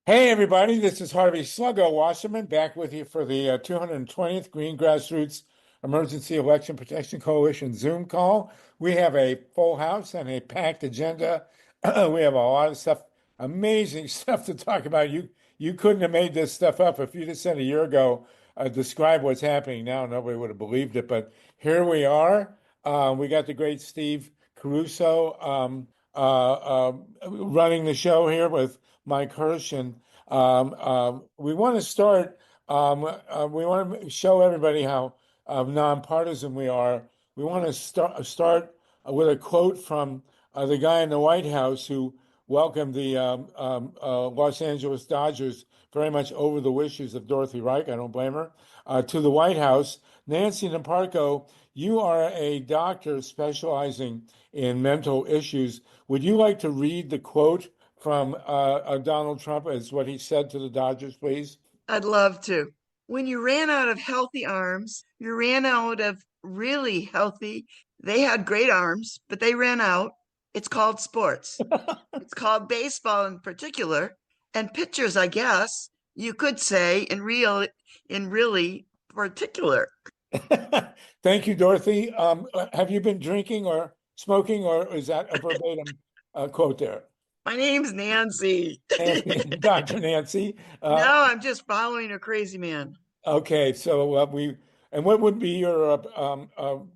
Hey everybody, this is Harvey Sluggo Wasserman back with you for the 220th Green Grassroots Emergency Election Protection Coalition Zoom call. We have a full house and a packed agenda. We have a lot of stuff, amazing stuff to talk about. You couldn't have made this stuff up if you just said a year ago, describe what's happening now. Nobody would have believed it, but here we are. We got the great Steve Caruso running the show here with Mike Hersh, and we want to start. We want to show everybody how nonpartisan we are. We want to start with a quote from the guy in the White House who welcomed the Los Angeles Dodgers very much over the wishes of Dorothy Reik. I don't blame her. To the White House, Nancy NIPARKO, you are a doctor specializing in mental issues. Would you like to read the quote from Donald Trump as what he said to the Dodgers, please? I'd love to. When you ran out of healthy arms, you ran out of really healthy. They had great arms, but they ran out. It's called sports. It's called baseball in particular. And pitchers, I guess, you could say in really particular. Thank you, Dorothy. Have you been drinking or smoking, or is that a verbatim quote there? My name's Nancy. Dr. Nancy. No, I'm just following a crazy man. Okay, so what would be your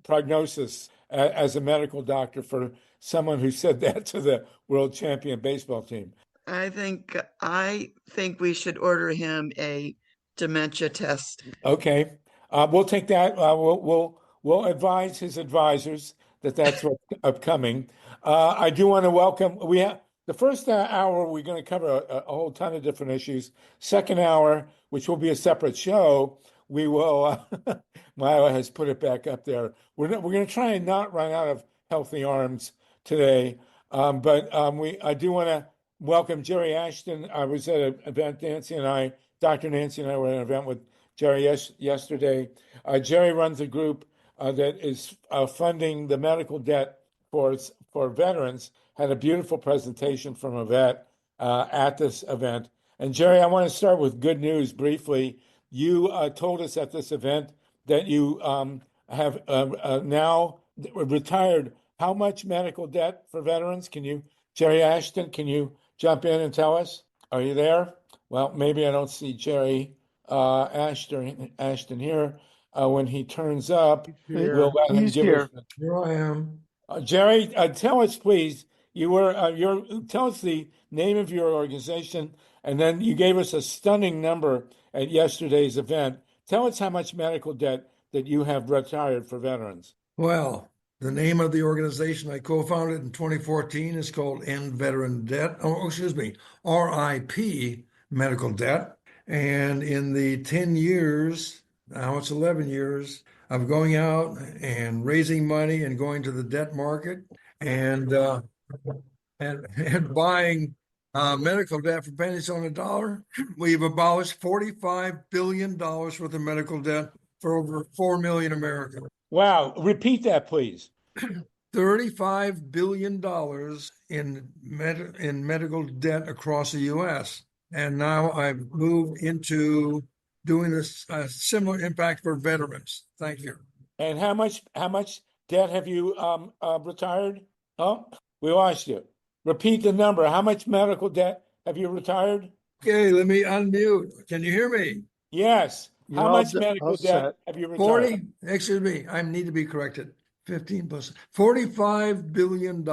prognosis as a medical doctor for someone who said that to the world champion baseball team? I think we should order him a dementia test. Okay, we'll take that. We'll advise his advisors that that's what's upcoming. I do want to welcome. We have the first hour. We're going to cover a whole ton of different issues. Second hour, which will be a separate show, we will. MYLA has put it back up there. We're going to try and not run out of healthy arms today, but I do want to welcome Jerry Ashton. I was at an event. Dr. Nancy and I were at an event with Jerry yesterday. Jerry runs a group that is funding the medical debt for veterans. Had a beautiful presentation from a vet at this event. And Jerry, I want to start with good news briefly. You told us at this event that you have now retired how much medical debt for veterans? Jerry Ashton, can you jump in and tell us? Are you there? Well, maybe I don't see Jerry Ashton here. When he turns up, we'll let him give us. Here I am. Jerry, tell us, please. Tell us the name of your organization, and then you gave us a stunning number at yesterday's event. Tell us how much medical debt that you have retired for veterans. Well, the name of the organization I co-founded in 2014 is called End Veteran Debt. Oh, excuse me, RIP Medical Debt. And in the 10 years, now it's 11 years, of going out and raising money and going to the debt market and buying medical debt for pennies on a dollar, we've abolished $45 billion worth of medical debt for over 4 million Americans. Wow. Repeat that, please. $35 billion in medical debt across the U.S. And now I've moved into doing this similar impact for veterans. Thank you. And how much debt have you retired? Oh, we lost you. Repeat the number. How much medical debt have you retired? Okay, let me unmute. Can you hear me? Yes. How much medical debt have you retired? I need to be corrected. 15 plus $45 billion.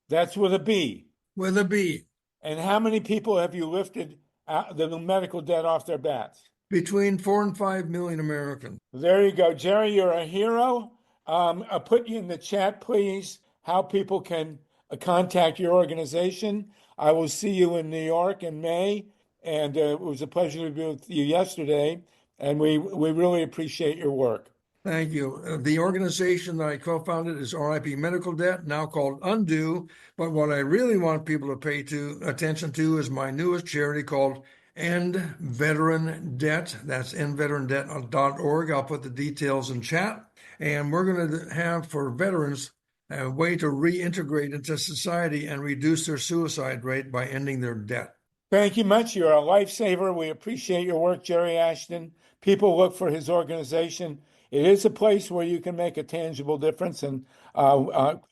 That's with a B. With a B. And how many people have you lifted the medical debt off their backs? Between 4 and 5 million Americans. There you go. Jerry, you're a hero. I'll put you in the chat, please, how people can contact your organization. I will see you in New York in May, and it was a pleasure to be with you yesterday, and we really appreciate your work. Thank you. The organization that I co-founded is RIP Medical Debt, now called Undo, but what I really want people to pay attention to is my newest charity called End Veteran Debt. That's endveterandebt.org. I'll put the details in chat. And we're going to have for veterans a way to reintegrate into society and reduce their suicide rate by ending their debt. Thank you much. You're a lifesaver. We appreciate your work, Jerry Ashton. People look for his organization. It is a place where you can make a tangible difference. And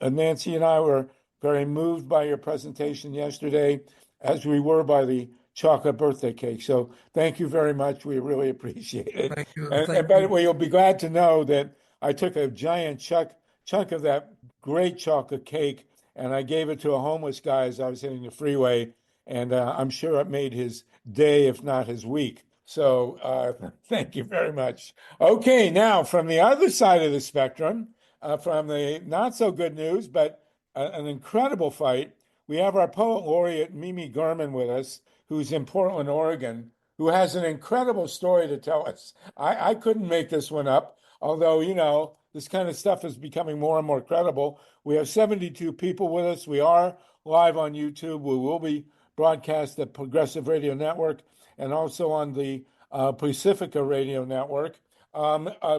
Nancy and I were very moved by your presentation yesterday, as we were by the chocolate birthday cake. So thank you very much. We really appreciate it. Thank you. And by the way, you'll be glad to know that I took a giant chunk of that great chocolate cake and I gave it to a homeless guy as I was hitting the freeway. And I'm sure it made his day, if not his week. So thank you very much. Okay, now from the other side of the spectrum, from the not so good news, but an incredible fight, we have our poet laureate Mimi German with us, who's in Portland, Oregon, who has an incredible story to tell us. I couldn't make this one up, although, this kind of stuff is becoming more and more credible. We have 72 people with us. We are live on YouTube. We will be broadcast at Progressive Radio Network and also on the Pacifica Radio Network.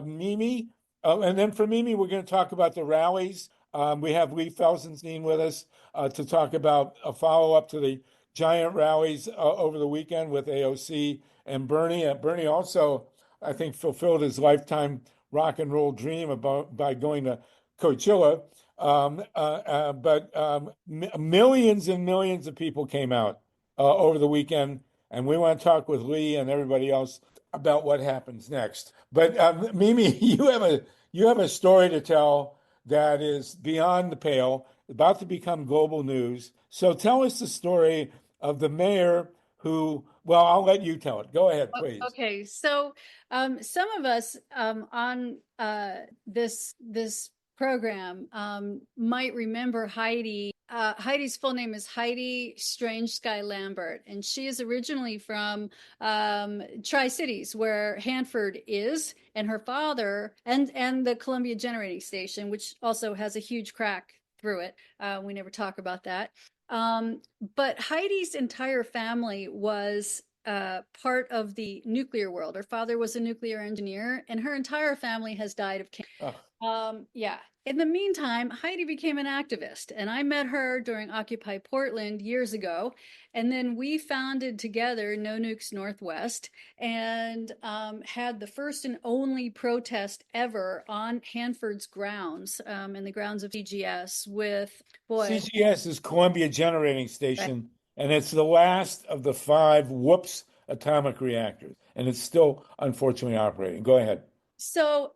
Mimi, and then for Mimi, we're going to talk about the rallies. We have LEE FELSENSTEIN with us to talk about a follow-up to the giant rallies over the weekend with AOC and Bernie. Bernie also, I think, fulfilled his lifetime rock and roll dream by going to Coachella. But millions and millions of people came out over the weekend, and we want to talk with Lee and everybody else about what happens next. But Mimi, you have a story to tell that is beyond the pale, about to become global news. So tell us the story of the mayor who. Well, I'll let you tell it. Go ahead, please. Okay, so some of us on this program might remember Heidi. Heidi's full name is Heidi Strange-Sky Lambert, and she is originally from Tri-Cities, where Hanford is, and her father, and the Columbia Generating Station, which also has a huge crack through it. We never talk about that. But Heidi's entire family was part of the nuclear world. Her father was a nuclear engineer, and her entire family has died of cancer. Yeah. In the meantime, Heidi became an activist, and I met her during Occupy Portland years ago. And then we founded together No Nukes Northwest and had the first and only protest ever on Hanford's grounds, in the grounds of CGS with, CGS is Columbia Generating Station, and it's the last of the 5 whoops atomic reactors, and it's still unfortunately operating. Go ahead. So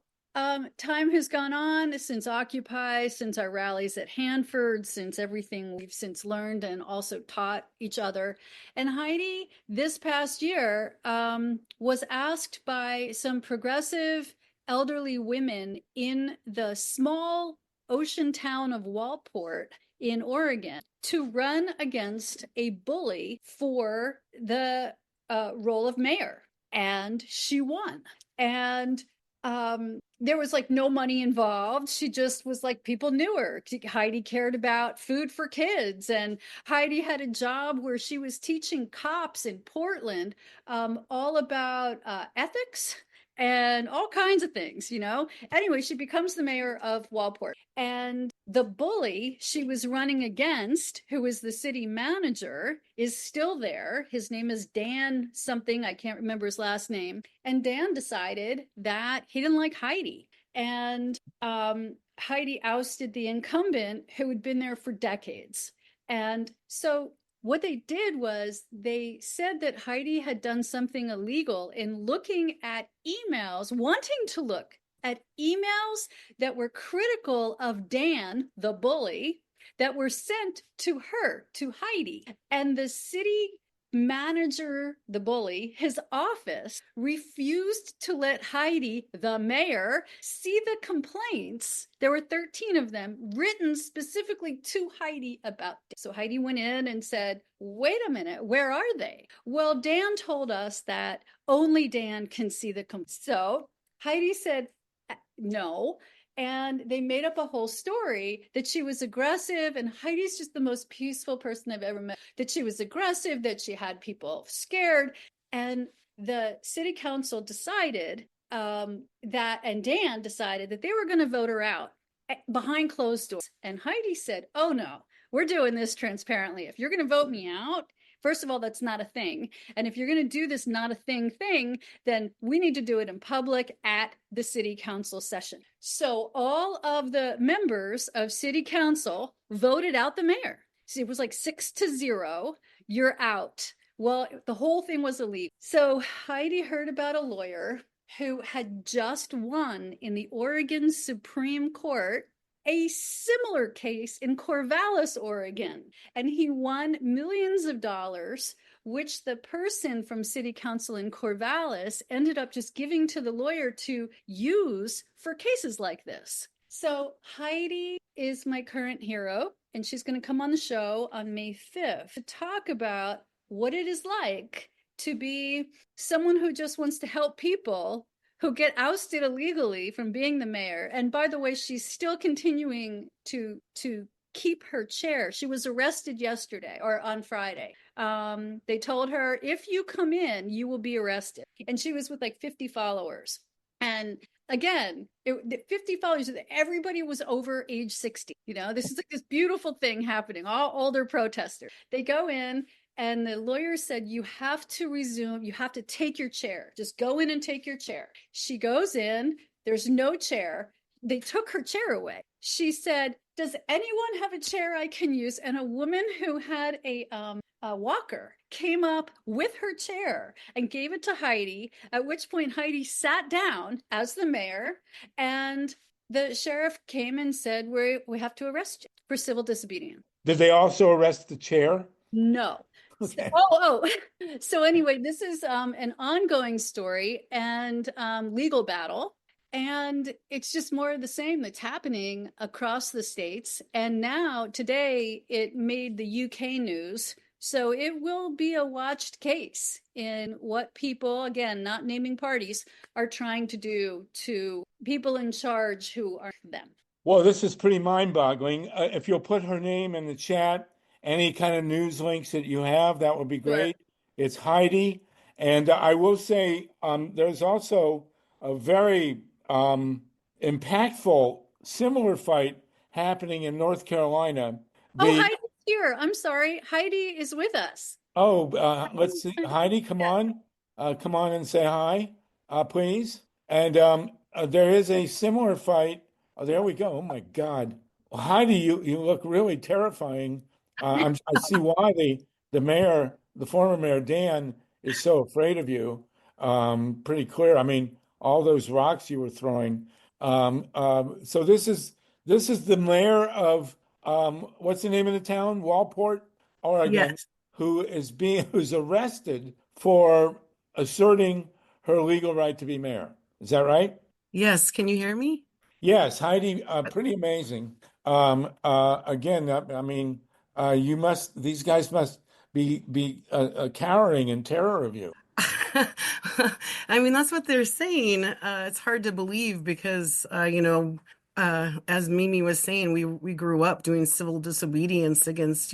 time has gone on since Occupy, since our rallies at Hanford, since everything we've since learned and also taught each other. And Heidi, this past year, was asked by some progressive elderly women in the small ocean town of Waldport in Oregon to run against a bully for the role of mayor. And she won. And there was like no money involved. She just was like, people knew her. Heidi cared about food for kids. And Heidi had a job where she was teaching cops in Portland all about ethics and all kinds of things, Anyway, she becomes the mayor of Waldport. And the bully she was running against, who was the city manager, is still there. His name is Dan something. I can't remember his last name. And Dan decided that he didn't like Heidi. And Heidi ousted the incumbent who had been there for decades. And so what they did was they said that Heidi had done something illegal in looking at emails, wanting to look at emails that were critical of Dan, the bully, that were sent to her, to Heidi. And the city manager, the bully, his office refused to let Heidi, the mayor, see the complaints. There were 13 of them written specifically to Heidi about this. So Heidi went in and said, wait a minute, where are they? Well, Dan told us that only Dan can see the complaints. So Heidi said, no. And they made up a whole story that she was aggressive, and Heidi's just the most peaceful person I've ever met, that she was aggressive, that she had people scared. And the city council decided and Dan decided that they were going to vote her out behind closed doors. And Heidi said, oh no, we're doing this transparently. If you're going to vote me out, First of all, that's not a thing. And if you're going to do this not a thing, then we need to do it in public at the city council session. So all of the members of city council voted out the mayor. See, it was like 6-0. You're out. Well, the whole thing was illegal. So Heidi heard about a lawyer who had just won in the Oregon Supreme Court a similar case in Corvallis, Oregon. And he won millions of dollars, which the person from city council in Corvallis ended up just giving to the lawyer to use for cases like this. So Heidi is my current hero, and she's going to come on the show on May 5th to talk about what it is like to be someone who just wants to help people who get ousted illegally from being the mayor. And by the way, she's still continuing to keep her chair. She was arrested yesterday or on Friday. They told her, if you come in, you will be arrested. And she was with like 50 followers. And again, 50 followers, everybody was over age 60. You know, this is like this beautiful thing happening, all older protesters. They go in, and the lawyer said, you have to resume, you have to take your chair. Just go in and take your chair. She goes in, there's no chair. They took her chair away. She said, does anyone have a chair I can use? And a woman who had a walker came up with her chair and gave it to Heidi, at which point Heidi sat down as the mayor, and the sheriff came and said, we have to arrest you for civil disobedience. Did they also arrest the chair? No. Okay. So anyway, this is an ongoing story and legal battle. And it's just more of the same that's happening across the states. And now today it made the UK news. So it will be a watched case in what people, again, not naming parties, are trying to do to people in charge who are them. Well, this is pretty mind-boggling. If you'll put her name in the chat, any kind of news links that you have, that would be great. Sure. It's Heidi. And I will say there's also a very impactful similar fight happening in North Carolina. Heidi's here. I'm sorry. Heidi is with us. Let's see. Heidi, come on. Come on and say hi, please. And there is a similar fight. Oh, there we go. Oh, my God. Well, Heidi, you look really terrifying. I see why the mayor, the former mayor, Dan, is so afraid of you. Pretty clear. I mean, all those rocks you were throwing. So this is the mayor of what's the name of the town? Waldport, Oregon, yes. Who's arrested for asserting her legal right to be mayor. Is that right? Yes. Can you hear me? Yes, Heidi. Pretty amazing. Again, I mean, these guys must be cowering in terror of you. I mean, that's what they're saying. It's hard to believe because, as Mimi was saying, we grew up doing civil disobedience against,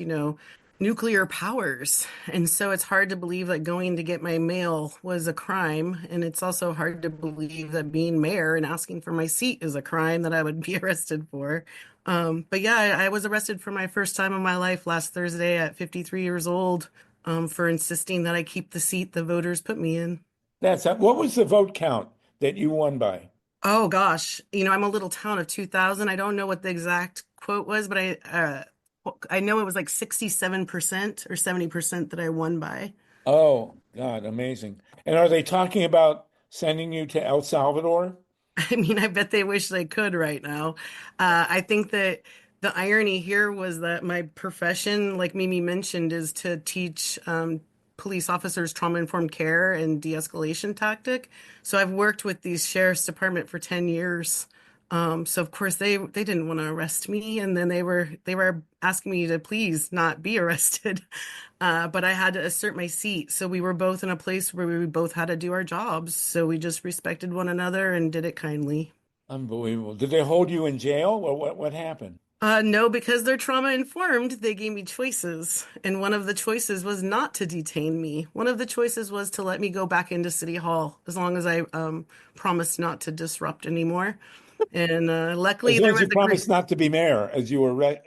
nuclear powers. And so it's hard to believe that going to get my mail was a crime. And it's also hard to believe that being mayor and asking for my seat is a crime that I would be arrested for. But yeah, I was arrested for my first time in my life last Thursday at 53 years old. For insisting that I keep the seat the voters put me in. What was the vote count that you won by? Oh gosh, I'm a little town of 2,000. I don't know what the exact quote was, but I know it was like 67% or 70% that I won by. Oh God, amazing! And are they talking about sending you to El Salvador? I mean, I bet they wish they could right now. I think that the irony here was that my profession, like Mimi mentioned, is to teach police officers trauma-informed care and de-escalation tactic. So I've worked with the sheriff's department for 10 years. So of course they didn't want to arrest me, and then they were asking me to please not be arrested. But I had to assert my seat. So we were both in a place where we both had to do our jobs. So we just respected one another and did it kindly. Unbelievable. Did they hold you in jail, or what happened? No, because they're trauma informed, they gave me choices. And one of the choices was not to detain me. One of the choices was to let me go back into City Hall as long as I promised not to disrupt anymore. And luckily, as long as you promised not to be mayor, as you were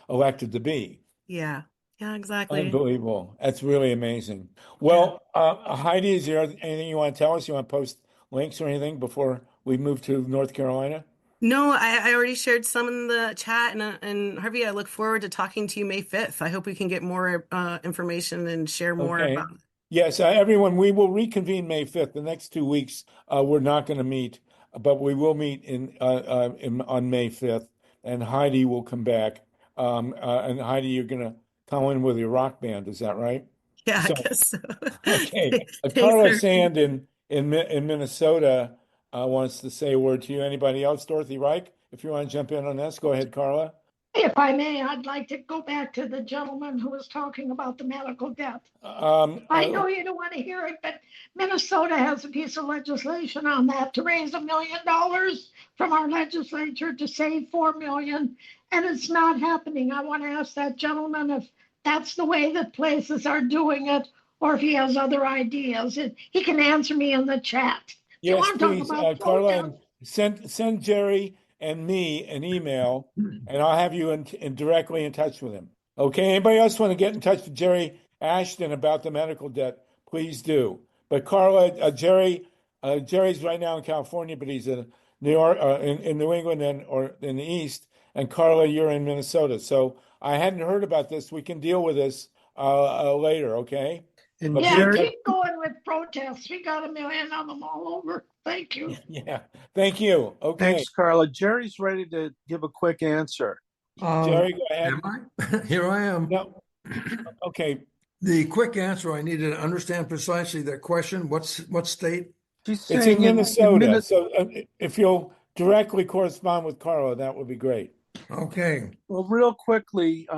elected to be. Yeah. Yeah, exactly. Unbelievable. That's really amazing. Well, Heidi, is there anything you want to tell us? You want to post links or anything before we move to North Carolina? No, I already shared some in the chat, and Harvey, I look forward to talking to you May 5th. I hope we can get more information and share more Okay. about. Yes, everyone, we will reconvene May 5th. The next 2 weeks, we're not going to meet, but we will meet on May 5th, and Heidi will come back. And Heidi, you're going to come in with your rock band, is that right? Yeah, I So, guess so. okay. Thanks, Carla Harvey. Sand in Minnesota wants to say a word to you. Anybody else? Dorothy Reich, if you want to jump in on this, go ahead, Carla. If I may, I'd like to go back to the gentleman who was talking about the medical debt. I know you don't want to hear it, but Minnesota has a piece of legislation on that to raise $1 million from our legislature to save 4 million, and it's not happening. I want to ask that gentleman if that's the way that places are doing it, or if he has other ideas. He can answer me in the chat. If you Yes, want to talk please, about Carla, protest, and send Jerry and me an email, and I'll have you in directly in touch with him. Okay. Anybody else want to get in touch with Jerry Ashton about the medical debt? Please do. But Carla, Jerry's right now in California, but he's in New York, in New England, or in the East. And Carla, you're in Minnesota. So I hadn't heard about this. We can deal with this later. Okay. And But yeah, Jerry, keep going with protests. We got $1 million of them all over. Thank you. yeah. Thank you. Okay. thanks, Carla. Jerry's ready to give a quick answer. Jerry, go ahead. Am I? Here I am. No. Okay. The quick answer, I needed to understand precisely that question. What state? She's It's saying in Minnesota. Minnesota. So if you'll directly correspond with Carla, that would be great. Okay. Well, real quickly,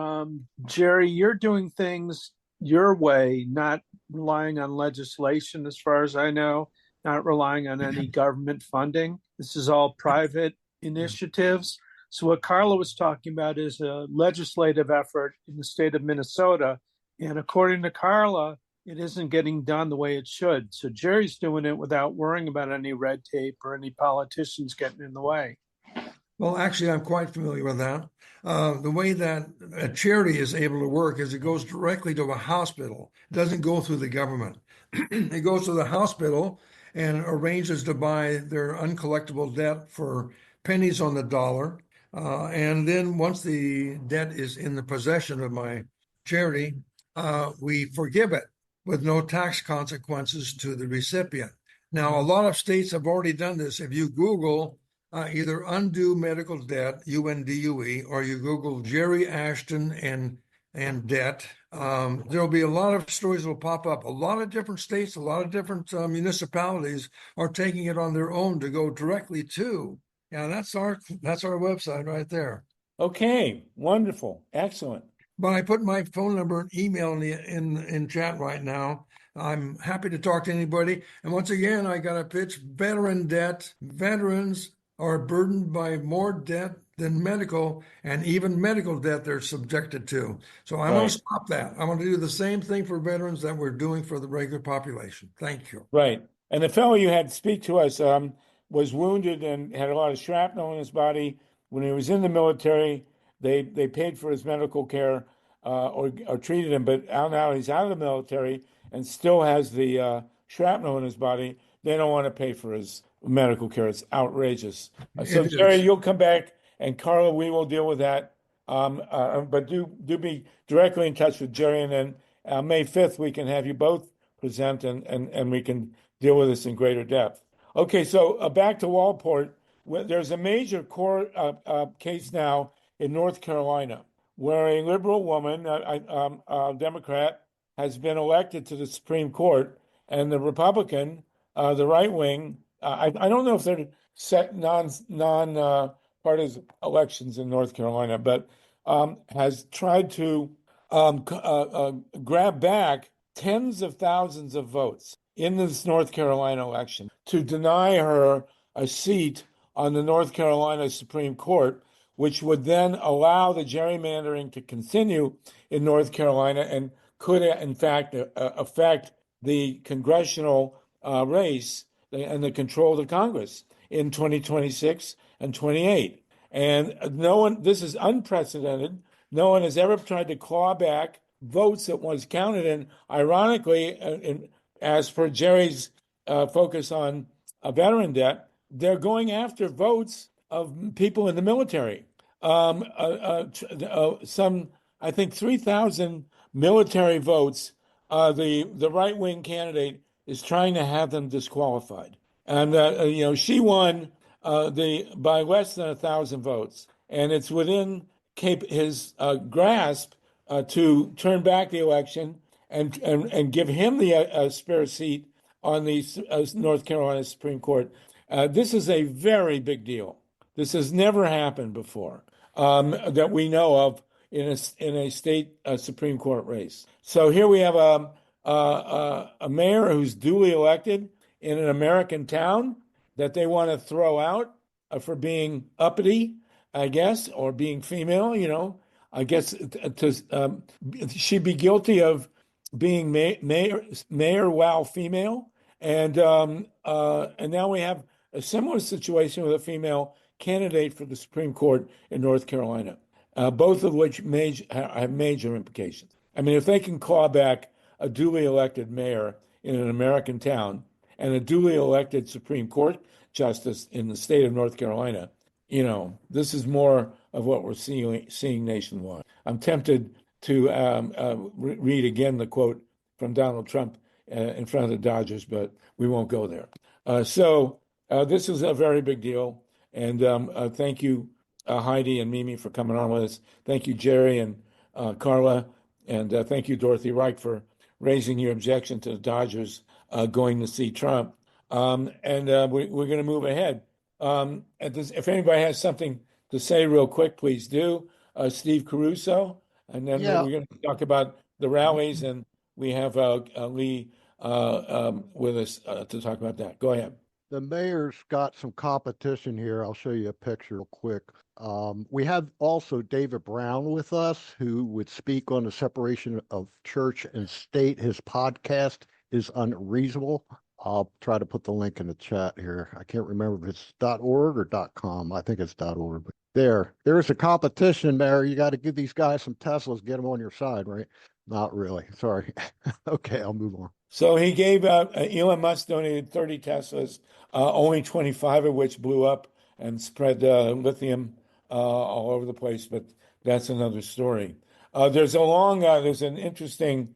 Jerry, you're doing things your way, not relying on legislation, as far as I know, not relying on any government funding. This is all private initiatives. So what Carla was talking about is a legislative effort in the state of Minnesota. And according to Carla, it isn't getting done the way it should. So Jerry's doing it without worrying about any red tape or any politicians getting in the way. Well, actually, I'm quite familiar with that. The way that a charity is able to work is it goes directly to a hospital. It doesn't go through the government. It goes to the hospital and arranges to buy their uncollectible debt for pennies on the dollar. And then once the debt is in the possession of my charity, we forgive it with no tax consequences to the recipient. Now, a lot of states have already done this. If you Google either undue medical debt, UNDUE, or you Google Jerry Ashton and debt, there'll be a lot of stories that will pop up. A lot of different states, a lot of different municipalities are taking it on their own to go directly to. Yeah, that's our website right there. Okay. Wonderful. Excellent. But I put my phone number and email in chat right now. I'm happy to talk to anybody. And once again, I got to pitch veteran debt. Veterans are burdened by more debt than medical, and even medical debt they're subjected to. So I want to stop that. I want to do the same thing for veterans that we're doing for the regular population. Thank you. Right. And the fellow you had speak to us was wounded and had a lot of shrapnel in his body. When he was in the military, they paid for his medical care or treated him, but now he's out of the military and still has the shrapnel in his body. They don't want to pay for his medical care. It's outrageous. So Jerry, you'll come back, and Carla, we will deal with that. But do be directly in touch with Jerry, and then May 5th we can have you both present, and we can deal with this in greater depth. Okay, so back to Waldport. There's a major court case now in North Carolina where a liberal woman, a Democrat, has been elected to the Supreme Court, and the Republican, the right wing, I don't know if they're set non-partisan elections in North Carolina, but has tried to grab back tens of thousands of votes in this North Carolina election to deny her a seat on the North Carolina Supreme Court, which would then allow the gerrymandering to continue in North Carolina and could, in fact, affect the congressional race and the control of the Congress in 2026 and 28. And this is unprecedented. No one has ever tried to claw back votes that was counted. And ironically, as per Jerry's focus on veteran debt, they're going after votes of people in the military. Some, I think, 3,000 military votes. The right-wing candidate is trying to have them disqualified, and she won by less than 1,000 votes, and it's within his grasp to turn back the election and give him the spare seat on the North Carolina Supreme Court. This is a very big deal. This has never happened before that we know of in a state Supreme Court race. So here we have a mayor who's duly elected in an American town that they want to throw out for being uppity, I guess, or being female. I guess she'd be guilty of being mayor while female, and now we have a similar situation with a female candidate for the Supreme Court in North Carolina, both of which have major implications. I mean, if they can claw back a duly elected mayor in an American town and a duly elected Supreme Court justice in the state of North Carolina, this is more of what we're seeing nationwide. I'm tempted to read again the quote from Donald Trump in front of the Dodgers, but we won't go there. So this is a very big deal. And thank you, Heidi and Mimi, for coming on with us. Thank you, Jerry and Carla. And thank you, Dorothy Reich, for raising your objection to the Dodgers going to see Trump. And we're going to move ahead. If anybody has something to say real quick, please do. Steve Caruso. And then we're going to talk about the rallies. And we have Lee with us to talk about that. Go ahead. The mayor's got some competition here. I'll show you a picture real quick. We have also David Brown with us, who would speak on the separation of church and state. His podcast is Unreasonable. I'll try to put the link in the chat here. I can't remember if it's .org or .com. I think it's .org. But there's a competition there. You got to give these guys some Teslas, get them on your side, right? Not really. Sorry. Okay, I'll move on. So he gave Elon Musk donated 30 Teslas, only 25 of which blew up and spread lithium all over the place. But that's another story. There's an interesting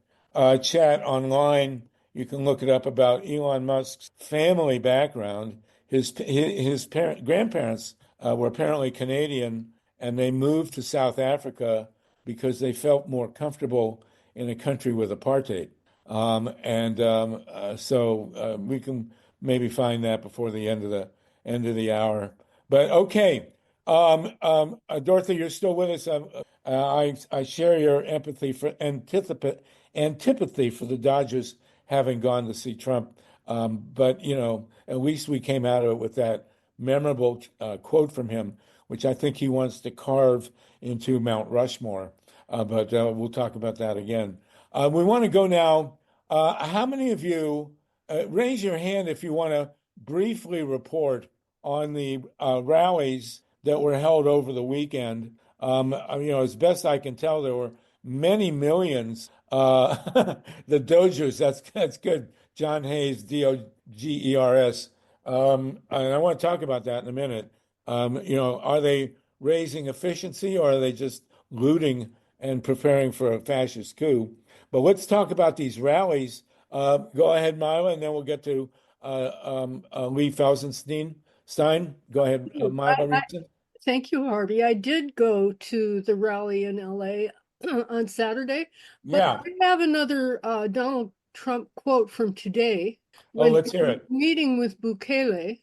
chat online. You can look it up about Elon Musk's family background. His grandparents were apparently Canadian, and they moved to South Africa because they felt more comfortable in a country with apartheid. So we can maybe find that before the end of the hour. But okay, Dorothy, you're still with us. I share your antipathy for the Dodgers having gone to see Trump. But at least we came out of it with that memorable quote from him, which I think he wants to carve into Mount Rushmore. But we'll talk about that again. We want to go now. How many of you, raise your hand if you want to briefly report on the rallies that were held over the weekend? As best I can tell, there were many millions. The Dodgers, that's good. John Hayes, Dogers. And I want to talk about that in a minute. Are they raising efficiency, or are they just looting and preparing for a fascist coup? But let's talk about these rallies. Go ahead, MYLA, and then we'll get to LEE FELSENSTEIN. Go ahead, MYLA. Thank you, Harvey. I did go to the rally in LA on Saturday, but I have another Donald Trump quote from today. Let's hear it. Meeting with Bukele,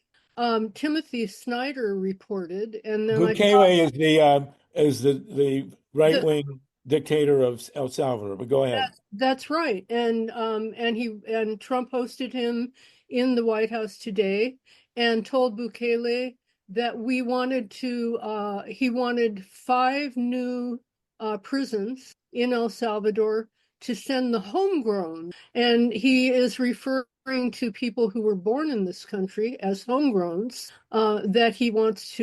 Timothy Snyder reported, and then Bukele is the right-wing dictator of El Salvador. But go ahead. That's right, and Trump hosted him in the White House today and told Bukele that he wanted 5 new prisons in El Salvador to send the homegrown, and he is referring to people who were born in this country as homegrowns, that he wants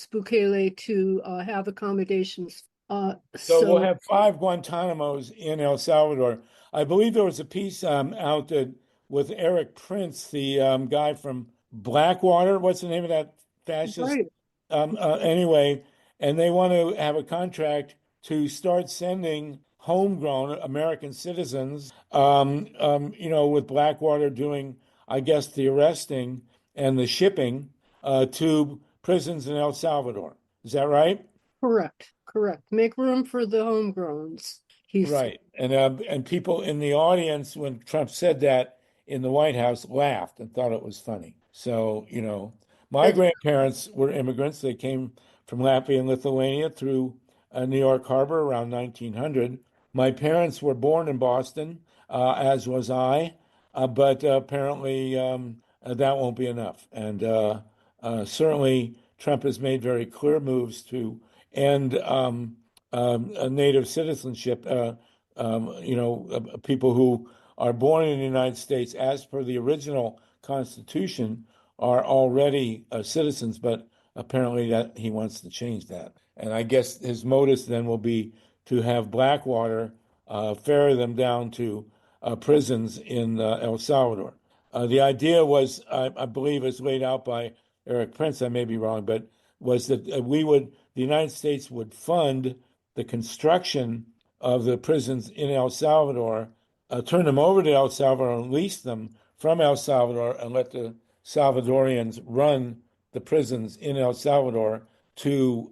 Bukele to have accommodations So we'll have 5 Guantanamos in El Salvador. I believe there was a piece out with Eric Prince, the guy from Blackwater. What's the name of that fascist? Right. Anyway, and they want to have a contract to start sending homegrown American citizens, with Blackwater doing, I guess, the arresting and the shipping to prisons in El Salvador. Is that right? Correct. Make room for the homegrowns. Right. And people in the audience, when Trump said that in the White House, laughed and thought it was funny. So, my grandparents were immigrants. They came from Latvia and Lithuania through New York Harbor around 1900. My parents were born in Boston, as was I, but apparently that won't be enough. And certainly Trump has made very clear moves to end native citizenship. People who are born in the United States, as per the original Constitution, are already citizens, but apparently that he wants to change that. And I guess his modus then will be to have Blackwater ferry them down to prisons in El Salvador. The idea was, I believe, as laid out by Eric Prince, I may be wrong, but was that the United States would fund the construction of the prisons in El Salvador, turn them over to El Salvador and lease them from El Salvador and let the Salvadorians run the prisons in El Salvador to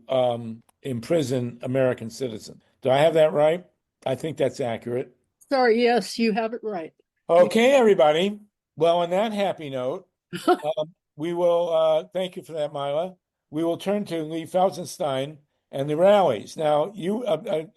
imprison American citizens. Do I have that right? I think that's accurate. Sorry, yes, you have it right. Okay, everybody. Well, on that happy note, we will thank you for that, MYLA. We will turn to Lee Felsenstein and the rallies. Now, you I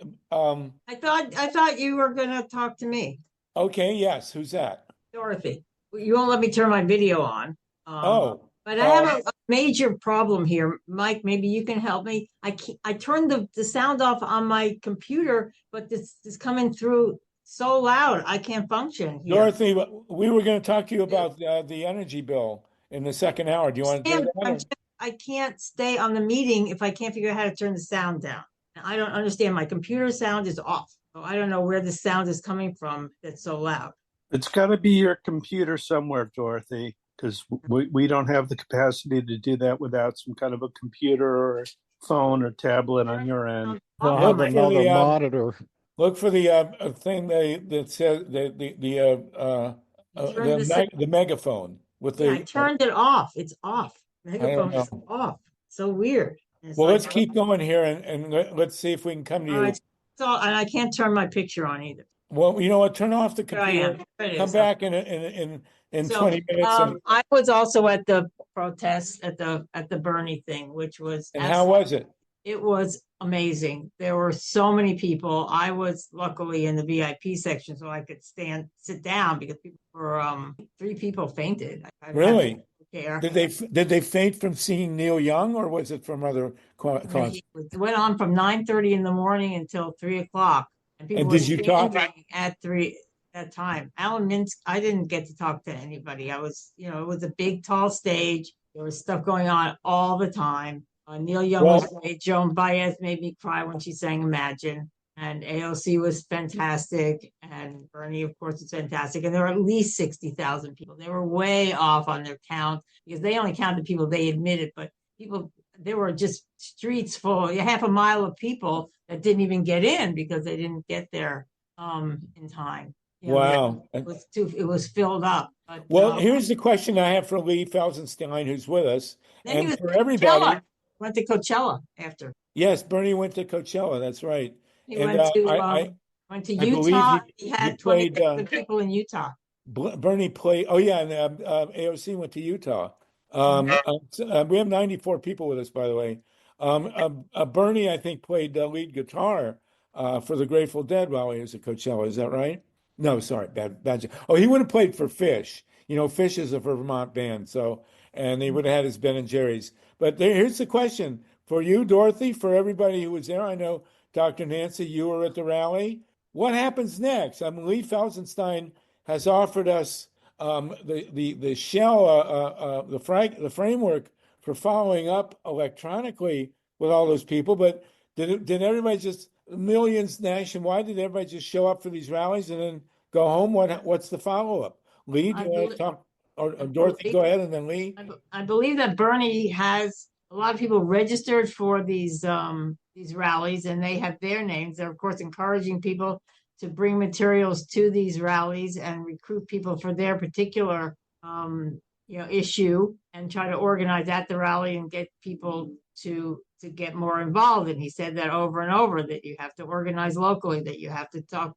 thought you were going to talk to me. Okay, yes. Who's that? Dorothy. You won't let me turn my video on. But I have a major problem here. Mike, maybe you can help me. I turned the sound off on my computer, but this is coming through so loud. I can't function here. Dorothy, we were going to talk to you about the energy bill in the second hour. Do you want to do that? I can't stay on the meeting if I can't figure out how to turn the sound down. I don't understand. My computer sound is off. So I don't know where the sound is coming from that's so loud. It's got to be your computer somewhere, Dorothy, because we don't have the capacity to do that without some kind of a computer or phone or tablet on your end. We'll have another monitor. Look for the thing that says the megaphone with I turned it off. It's off. Megaphone is off. So weird. Well, let's keep going here and let's see if we can come to you. So, and I can't turn my picture on either. Well, you know what? Turn off the computer. Come back in 20 minutes. I was also at the protest at the Bernie thing, which was. And how was it? It was amazing. There were so many people. I was luckily in the VIP section, so I could sit down because people were 3 people fainted. Really? Did they faint from seeing Neil Young, or was it from other causes? It went on from 9:30 in the morning until 3 o'clock. And people did you talk at 3 that time? Alan Mintz, I didn't get to talk to anybody. I was, it was a big, tall stage. There was stuff going on all the time. Neil Young was great. Joan Baez made me cry when she sang Imagine. And AOC was fantastic. And Bernie, of course, was fantastic. And there were at least 60,000 people. They were way off on their count because they only counted people they admitted. But there were just streets full, half a mile of people that didn't even get in because they didn't get there in time. Wow. It was filled up. But, here's the question I have for Lee Felsenstein, who's with us. And for everybody. Went to Coachella after. Yes, Bernie went to Coachella. That's right. He went to Utah. He had 20 people in Utah. Bernie played. Oh yeah, and AOC went to Utah. We have 94 people with us, by the way. Bernie, I think, played lead guitar for the Grateful Dead while he was at Coachella. Is that right? No, sorry, bad. Oh, he would have played for Fish. Fish is a Vermont band, and he would have had his Ben and Jerry's. But here's the question for you, Dorothy, for everybody who was there. I know, Dr. Nancy, you were at the rally. What happens next? Lee Felsenstein has offered us the shell, the framework for following up electronically with all those people. But Did everybody just millions nationwide? Did everybody just show up for these rallies and then go home? What's the follow up? Lee, do I you want to believe, talk? Or I Dorothy, believe, go ahead, and then Lee. I believe that Bernie has a lot of people registered for these rallies, and they have their names. They're of course encouraging people to bring materials to these rallies and recruit people for their particular issue, and try to organize at the rally and get people to get more involved. And he said that over and over, that you have to organize locally, that you have to talk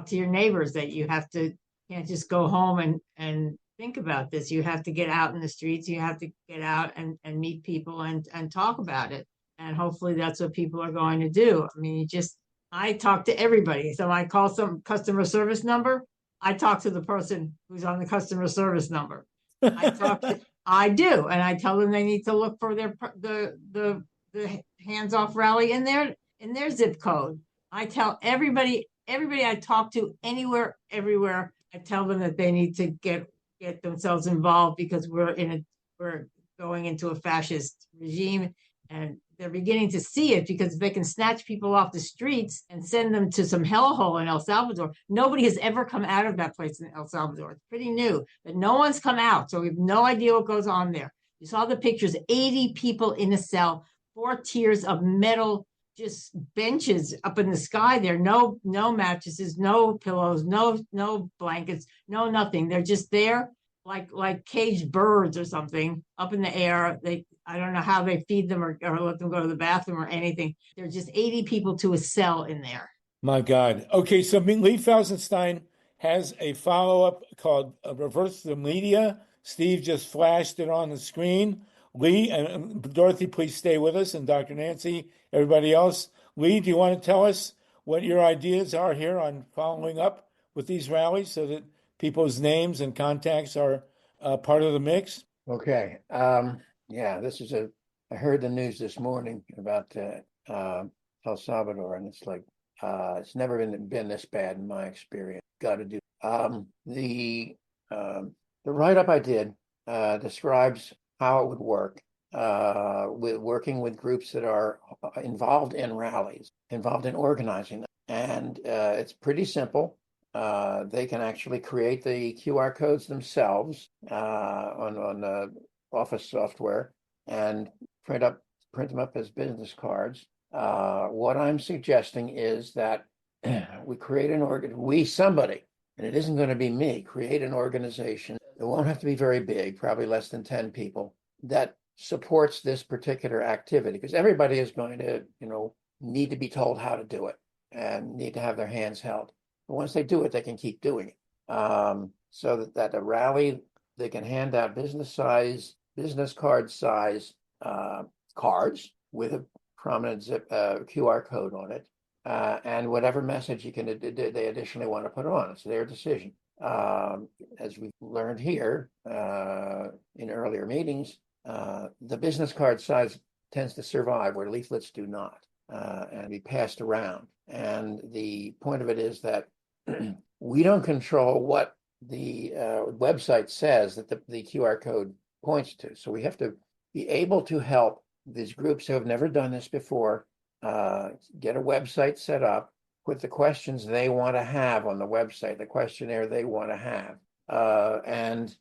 to your neighbors, that you have to can't just go home and think about this. You have to get out in the streets. You have to get out and meet people and talk about it. And hopefully that's what people are going to do. I mean, I talk to everybody. So I call some customer service number. I talk to the person who's on the customer service number. I do. And I tell them they need to look for the hands-off rally in their zip code. I tell everybody I talk to anywhere, everywhere, I tell them that they need to get themselves involved, because we're going into a fascist regime, and they're beginning to see it, because if they can snatch people off the streets and send them to some hellhole in El Salvador. Nobody has ever come out of that place in El Salvador. It's pretty new, but no one's come out. So we have no idea what goes on there. You saw the pictures, 80 people in a cell, 4 tiers of metal, just benches up in the sky there. No mattresses, no pillows, no blankets, no nothing. They're just there like caged birds or something up in the air. I don't know how they feed them or let them go to the bathroom or anything. There's just 80 people to a cell in there. My God. Okay, so Lee Felsenstein has a follow-up called Reverse the Media. Steve just flashed it on the screen. Lee and Dorothy, please stay with us, and Dr. Nancy, everybody else. Lee, do you want to tell us what your ideas are here on following up with these rallies so that people's names and contacts are part of the mix? Okay. Yeah, I heard the news this morning about El Salvador, and it's like, it's never been this bad in my experience. Got to do. The write-up I did describes how it would work with working with groups that are involved in rallies, involved in organizing them. And it's pretty simple. They can actually create the QR codes themselves on the Office software and print them up as business cards. What I'm suggesting is that we create somebody, and it isn't going to be me, create an organization. It won't have to be very big, probably less than 10 people, that supports this particular activity, because everybody is going to, need to be told how to do it and need to have their hands held. But once they do it, they can keep doing it. So that a rally, they can hand out business card size cards with a prominent QR code on it, and whatever message they additionally want to put on. It's their decision. As we've learned here in earlier meetings, the business card size tends to survive where leaflets do not, and be passed around. And the point of it is that we don't control what the website says that the QR code points to. So we have to be able to help these groups who have never done this before get a website set up, put the questions they want to have on the website, the questionnaire they want to have, and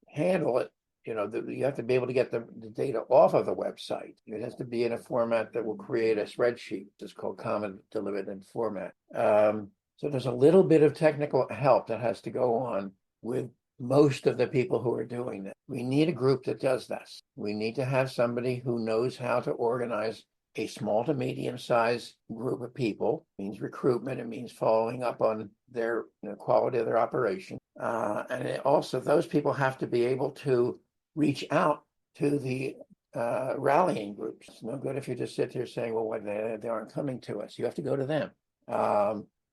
handle it. You have to be able to get the data off of the website. It has to be in a format that will create a spreadsheet. It's called common delimited format. So there's a little bit of technical help that has to go on with most of the people who are doing this. We need a group that does this. We need to have somebody who knows how to organize a small to medium-sized group of people. It means recruitment. It means following up on their quality of their operation. And also, those people have to be able to reach out to the rallying groups. It's no good if you just sit here saying, well, they aren't coming to us. You have to go to them.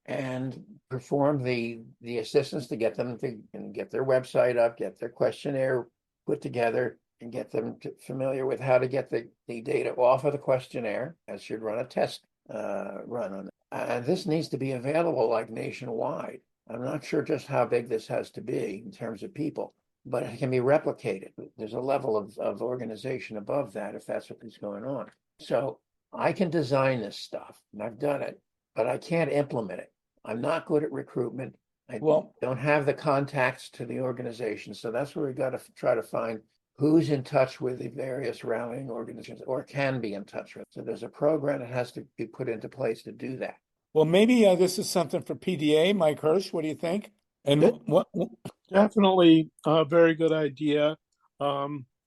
And perform the assistance to get them to get their website up, get their questionnaire put together, and get them familiar with how to get the data off of the questionnaire, as should run a test run on it. And this needs to be available like nationwide. I'm not sure just how big this has to be in terms of people, but it can be replicated. There's a level of organization above that if that's what is going on. So I can design this stuff, and I've done it, but I can't implement it. I'm not good at recruitment. I don't have the contacts to the organization. So that's where we got to try to find who's in touch with the various rallying organizations or can be in touch with. So there's a program that has to be put into place to do that. Well, maybe this is something for PDA. Mike Hersh, what do you think? And what? Definitely a very good idea.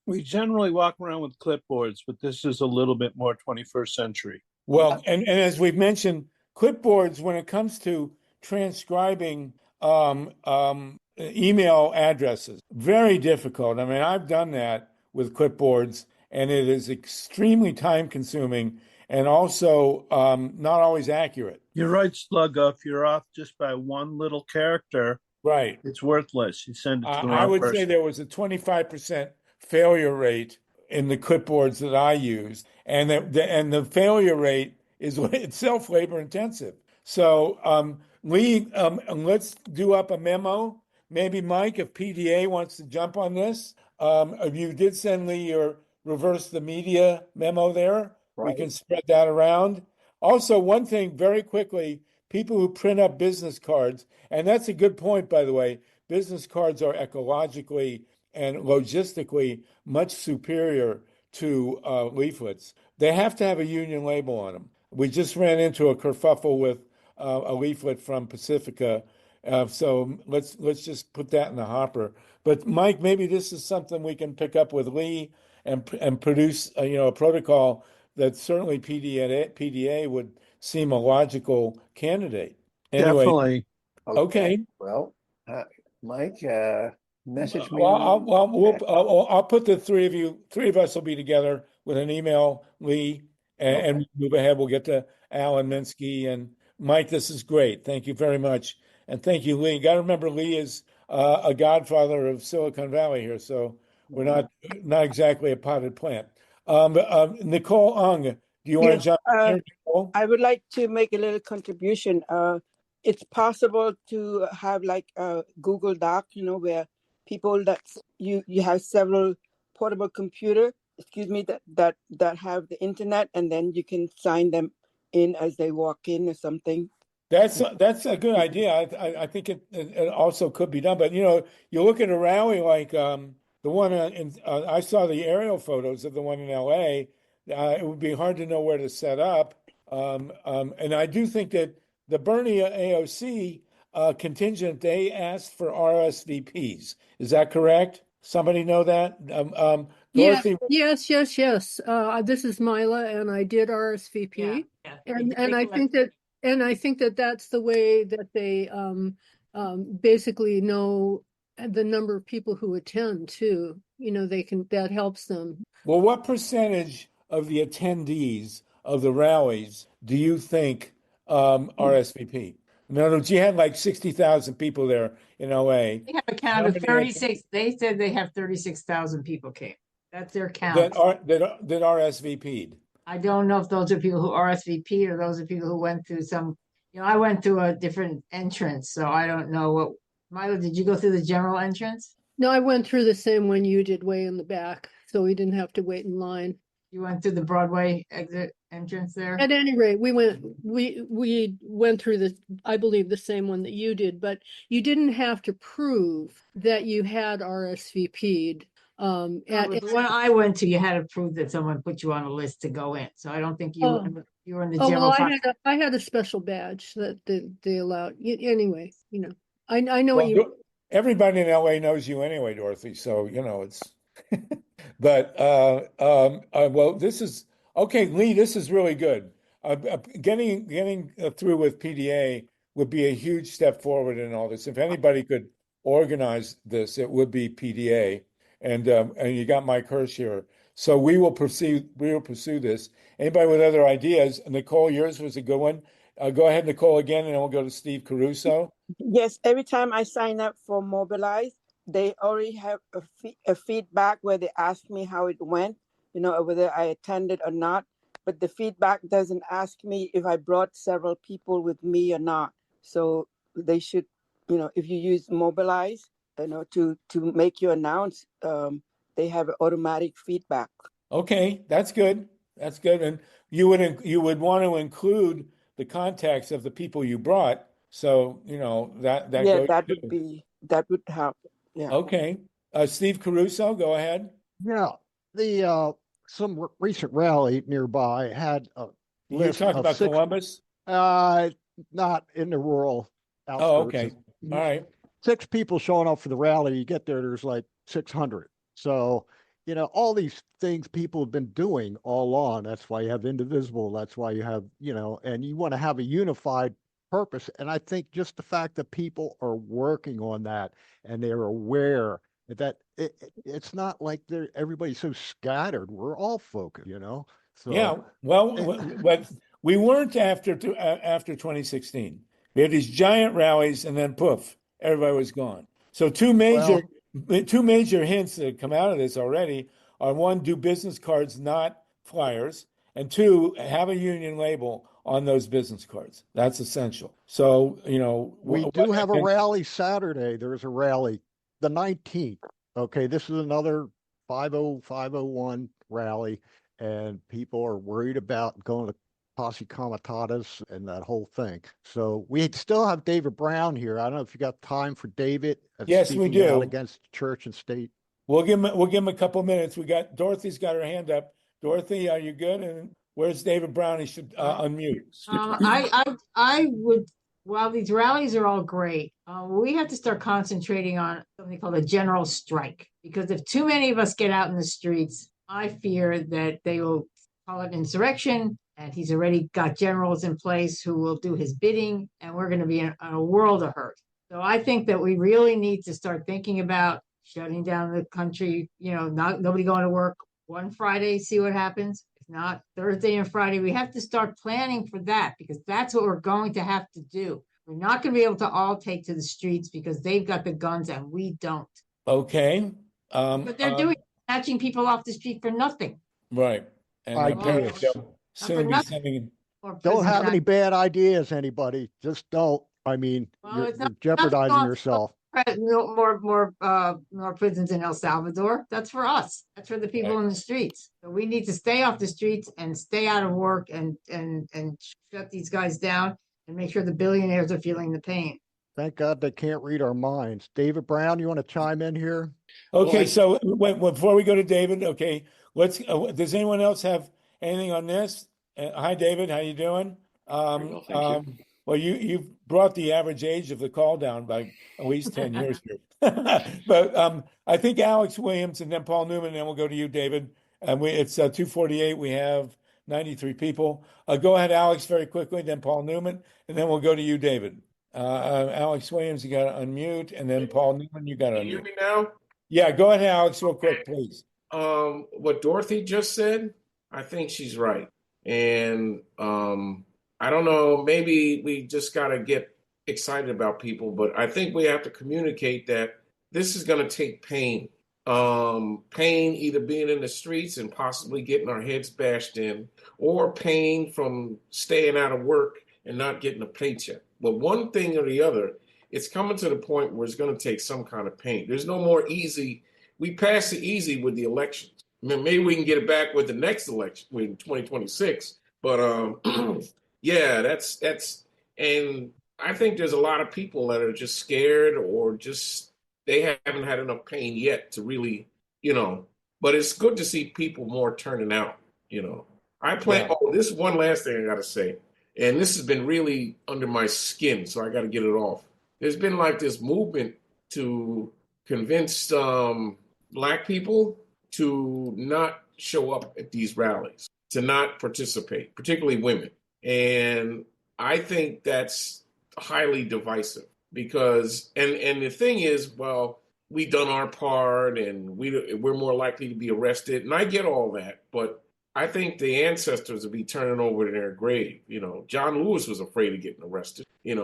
We generally walk around with clipboards, but this is a little bit more 21st century. Well, and as we've mentioned, clipboards, when it comes to transcribing email addresses, very difficult. I mean, I've done that with clipboards, and it is extremely time consuming and also not always accurate. You're right, Sluggo. If you're off just by one little character, right, it's worthless. You send it to the wrong I would person. say there was a 25% failure rate in the clipboards that I used, and the failure rate is itself labor intensive. So Lee, let's do up a memo. Maybe Mike, if PDA wants to jump on this, if you did send Lee your reverse the media memo there, we can spread that around. Also, one thing very quickly, people who print up business cards, and that's a good point, by the way, business cards are ecologically and logistically much superior to leaflets. They have to have a union label on them. We just ran into a kerfuffle with a leaflet from Pacifica, so let's just put that in the hopper. But Mike, maybe this is something we can pick up with Lee and produce a protocol that certainly PDA would seem a logical candidate. Anyway, definitely. Okay. Well, Mike, message me. I'll put the three of us will be together with an email, Lee, and move ahead. We'll get to Alan Minsky and Mike. This is great. Thank you very much. And thank you, Lee. Got to remember, Lee is a godfather of Silicon Valley here. So we're not exactly a potted plant. Nicole Ung, do you want to jump in? I would like to make a little contribution. It's possible to have like a Google Doc, where people you have several portable computer, that have the internet, and then you can sign them in as they walk in or something. That's a good idea. I think it also could be done. But you look at a rally like the one I saw the aerial photos of the one in LA. It would be hard to know where to set up. And I do think that the Bernie AOC contingent, they asked for RSVPs. Is that correct? Somebody know that? Dorothy? Yes. This is MYLA, and I did RSVP, and I think that that's the way that they basically know the number of people who attend too. That helps them. Well, what percentage of the attendees of the rallies do you think RSVP? In other words, you had like 60,000 people there in LA. They have a count of 36. They said they have 36,000 people came. That's their count. That RSVP'd. I don't know if those are people who RSVP'd or those are people who went through some. I went through a different entrance, so I don't know what. Milo, did you go through the general entrance? No, I went through the same one you did, way in the back, so we didn't have to wait in line. You went through the Broadway exit entrance there? At any rate, we went through I believe the same one that you did, but you didn't have to prove that you had RSVP'd. The one I went to, you had to prove that someone put you on a list to go in. So I don't think you were in the general. I had a special badge that they allowed. Anyway, I know what you. Everybody in LA knows you anyway, Dorothy. So it's. But well, this is okay, Lee. This is really good. Getting through with PDA would be a huge step forward in all this. If anybody could organize this, it would be PDA. And you got Mike Hersh here. So we will pursue this. Anybody with other ideas? Nicole, yours was a good one. Go ahead, Nicole, again, and then we'll go to Steve Caruso. Yes, every time I sign up for Mobilize, they already have a feedback where they ask me how it went, whether I attended or not. But the feedback doesn't ask me if I brought several people with me or not. So they should, if you use Mobilize, to make your announce, they have automatic feedback. Okay, that's good. That's good. And you would want to include the contacts of the people you brought. So, that Yeah, goes that would help. Yeah. Okay. Steve Caruso, go ahead. Yeah, the some recent rally nearby had a You're list talking of about six, Columbus? not in the rural Oh, outskirts. okay. All right. 6 people showing up for the rally. You get there, there's like 600. So, all these things people have been doing all along. That's why you have indivisible. That's why you have, and you want to have a unified purpose. And I think just the fact that people are working on that and they're aware that it's not like everybody's so scattered. We're all focused. Yeah. So, Well, but we weren't after 2016. We had these giant rallies, and then poof, everybody was gone. So well, two major hints that come out of this already are: one, do business cards, not flyers, and two, have a union label on those business cards. That's essential. So, we do have a rally Saturday. There's a rally the 19th. Okay, this is another 50501 rally, and people are worried about going to Posse Comitatus and that whole thing. So we still have David Brown here. I don't know if you got time for David. Yes, we speaking out do. against church and state. We'll give him a couple minutes. Dorothy's got her hand up. Dorothy, are you good? And where's David Brown? He should unmute. I would, while these rallies are all great, we have to start concentrating on something called a general strike. Because if too many of us get out in the streets, I fear that they will call it insurrection. And he's already got generals in place who will do his bidding, and we're going to be in a world of hurt. So I think that we really need to start thinking about shutting down the country, nobody going to work one Friday, see what happens. If not, Thursday and Friday, we have to start planning for that, because that's what we're going to have to do. We're not going to be able to all take to the streets because they've got the guns and we don't. Okay. But they're doing snatching people off the street for nothing. Right. And Ideas. they'll soon be sending. Don't have any bad ideas, anybody. Just don't. I mean, you're jeopardizing yourself. More prisons in El Salvador. That's for us. That's for the people in the streets. So we need to stay off the streets and stay out of work and shut these guys down and make sure the billionaires are feeling the pain. Thank God they can't read our minds. David Brown, you want to chime in here? Okay, so before we go to David, okay, let's. Does anyone else have anything on this? Hi, David. How you doing? Well, thank you. Well, you've brought the average age of the call down by at least 10 years here. But I think Alex Williams and then Paul Newman, and then we'll go to you, David. It's 2:48. We have 93 people. Go ahead, Alex, very quickly, then Paul Newman, and then we'll go to you, David. Alex Williams, you got to unmute, and then Paul Newman, you got to unmute. Can you hear me now? Yeah, go ahead, Alex, real quick, please. What Dorothy just said, I think she's right. And I don't know, maybe we just got to get excited about people, but I think we have to communicate that this is going to take pain. Pain either being in the streets and possibly getting our heads bashed in, or pain from staying out of work and not getting a paycheck. But one thing or the other, it's coming to the point where it's going to take some kind of pain. There's no more easy. We passed the easy with the elections. I mean, maybe we can get it back with the next election in 2026. But yeah, that's and I think there's a lot of people that are just scared or just they haven't had enough pain yet to really, but it's good to see people more turning out, I plan. Yeah. Oh, this one last thing I got to say, and this has been really under my skin, so I got to get it off. There's been like this movement to convince Black people to not show up at these rallies, to not participate, particularly women. And I think that's highly divisive because, and the thing is, well, we've done our part and we're more likely to be arrested. And I get all that, but I think the ancestors will be turning over to their grave. John Lewis was afraid of getting arrested. I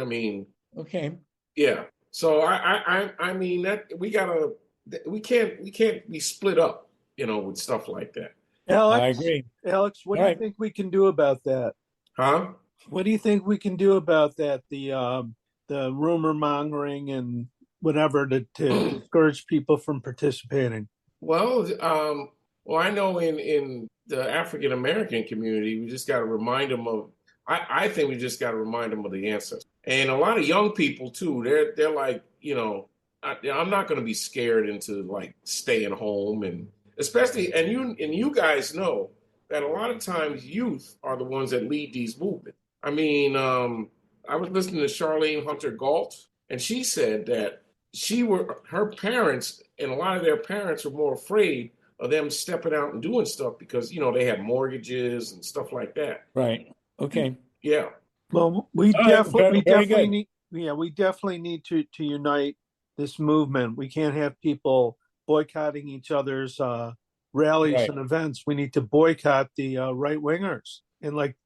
mean. Okay. Yeah. So I mean that we can't be split up, with stuff like that. Alex, I agree. Alex, what do you think we can do about that? Huh? What do you think we can do about that? The rumor mongering and whatever to discourage people from participating. Well, I know in the African American community, we just got to remind them of. I think we just got to remind them of the ancestors, and a lot of young people too. They're like, I'm not going to be scared into like staying home, and especially, and you guys know that a lot of times youth are the ones that lead these movements. I mean, I was listening to Charlene Hunter Galt, and she said that her parents and a lot of their parents were more afraid of them stepping out and doing stuff because they have mortgages and stuff like that. Right. Okay. Yeah. Well, we Very definitely good. we definitely need to unite this movement. We can't have people boycotting each other's rallies Right. and events. We need to boycott the right wingers. And like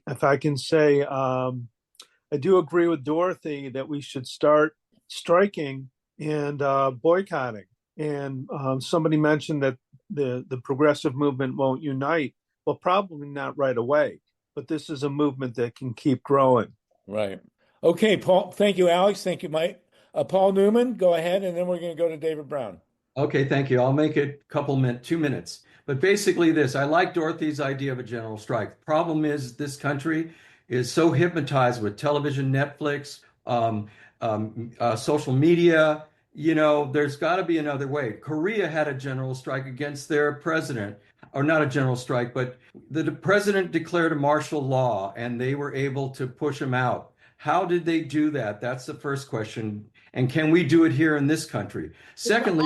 if I can say, I do agree with Dorothy that we should start striking and boycotting. And somebody mentioned that the progressive movement won't unite. Well, probably not right away, but this is a movement that can keep growing. Right. Okay, Paul. Thank you, Alex. Thank you, Mike. Paul Newman, go ahead, and then we're going to go to David Brown. Okay, thank you. I'll make it 2 minutes. But basically I like Dorothy's idea of a general strike. The problem is this country is so hypnotized with television, Netflix, social media. There's got to be another way. Korea had a general strike against their president, or not a general strike, but the president declared a martial law and they were able to push him out. How did they do that? That's the first question. And can we do it here in this country? Secondly,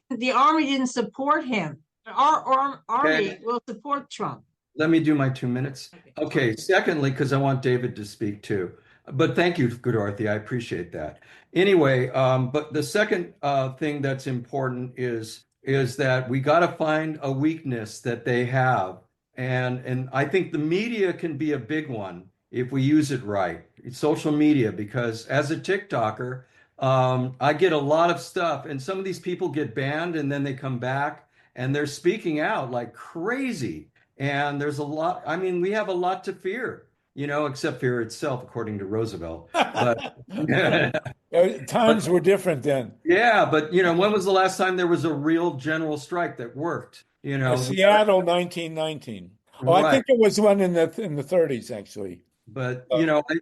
the army didn't support him. Our army will support Trump. Let me do my 2 minutes. Okay. Secondly, because I want David to speak too. But thank you, Dorothy. I appreciate that. Anyway, but the second thing that's important is that we got to find a weakness that they have. And I think the media can be a big one if we use it right. It's social media, because as a TikToker, I get a lot of stuff, and some of these people get banned and then they come back and they're speaking out like crazy. And there's a lot, we have a lot to fear, except fear itself, according to Roosevelt. But times were different then. Yeah, but when was the last time there was a real general strike that worked? Seattle, 1919. Right. I think it was one in the 30s, actually. But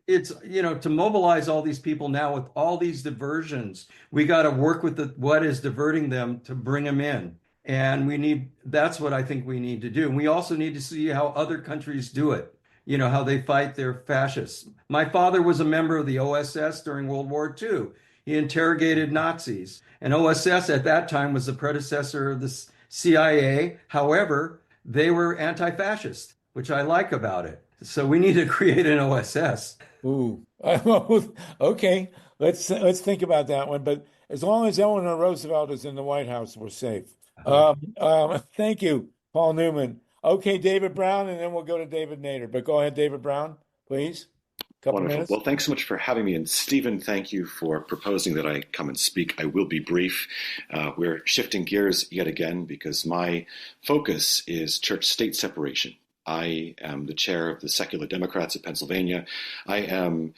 it's to mobilize all these people now with all these diversions, we got to work with what is diverting them to bring them in. And that's what I think we need to do. And we also need to see how other countries do it, how they fight their fascists. My father was a member of the OSS during World War II. He interrogated Nazis. And OSS at that time was the predecessor of the CIA. However, they were anti-fascist, which I like about it. So we need to create an OSS. Ooh, okay. Let's think about that one. But as long as Eleanor Roosevelt is in the White House, we're safe. Thank you, Paul Newman. Okay, David Brown, and then we'll go to David Nader. But go ahead, David Brown, please. Wonderful. Minutes. Well, thanks so much for having me. And Stephen, thank you for proposing that I come and speak. I will be brief. We're shifting gears yet again because my focus is church-state separation. I am the chair of the Secular Democrats of Pennsylvania. I am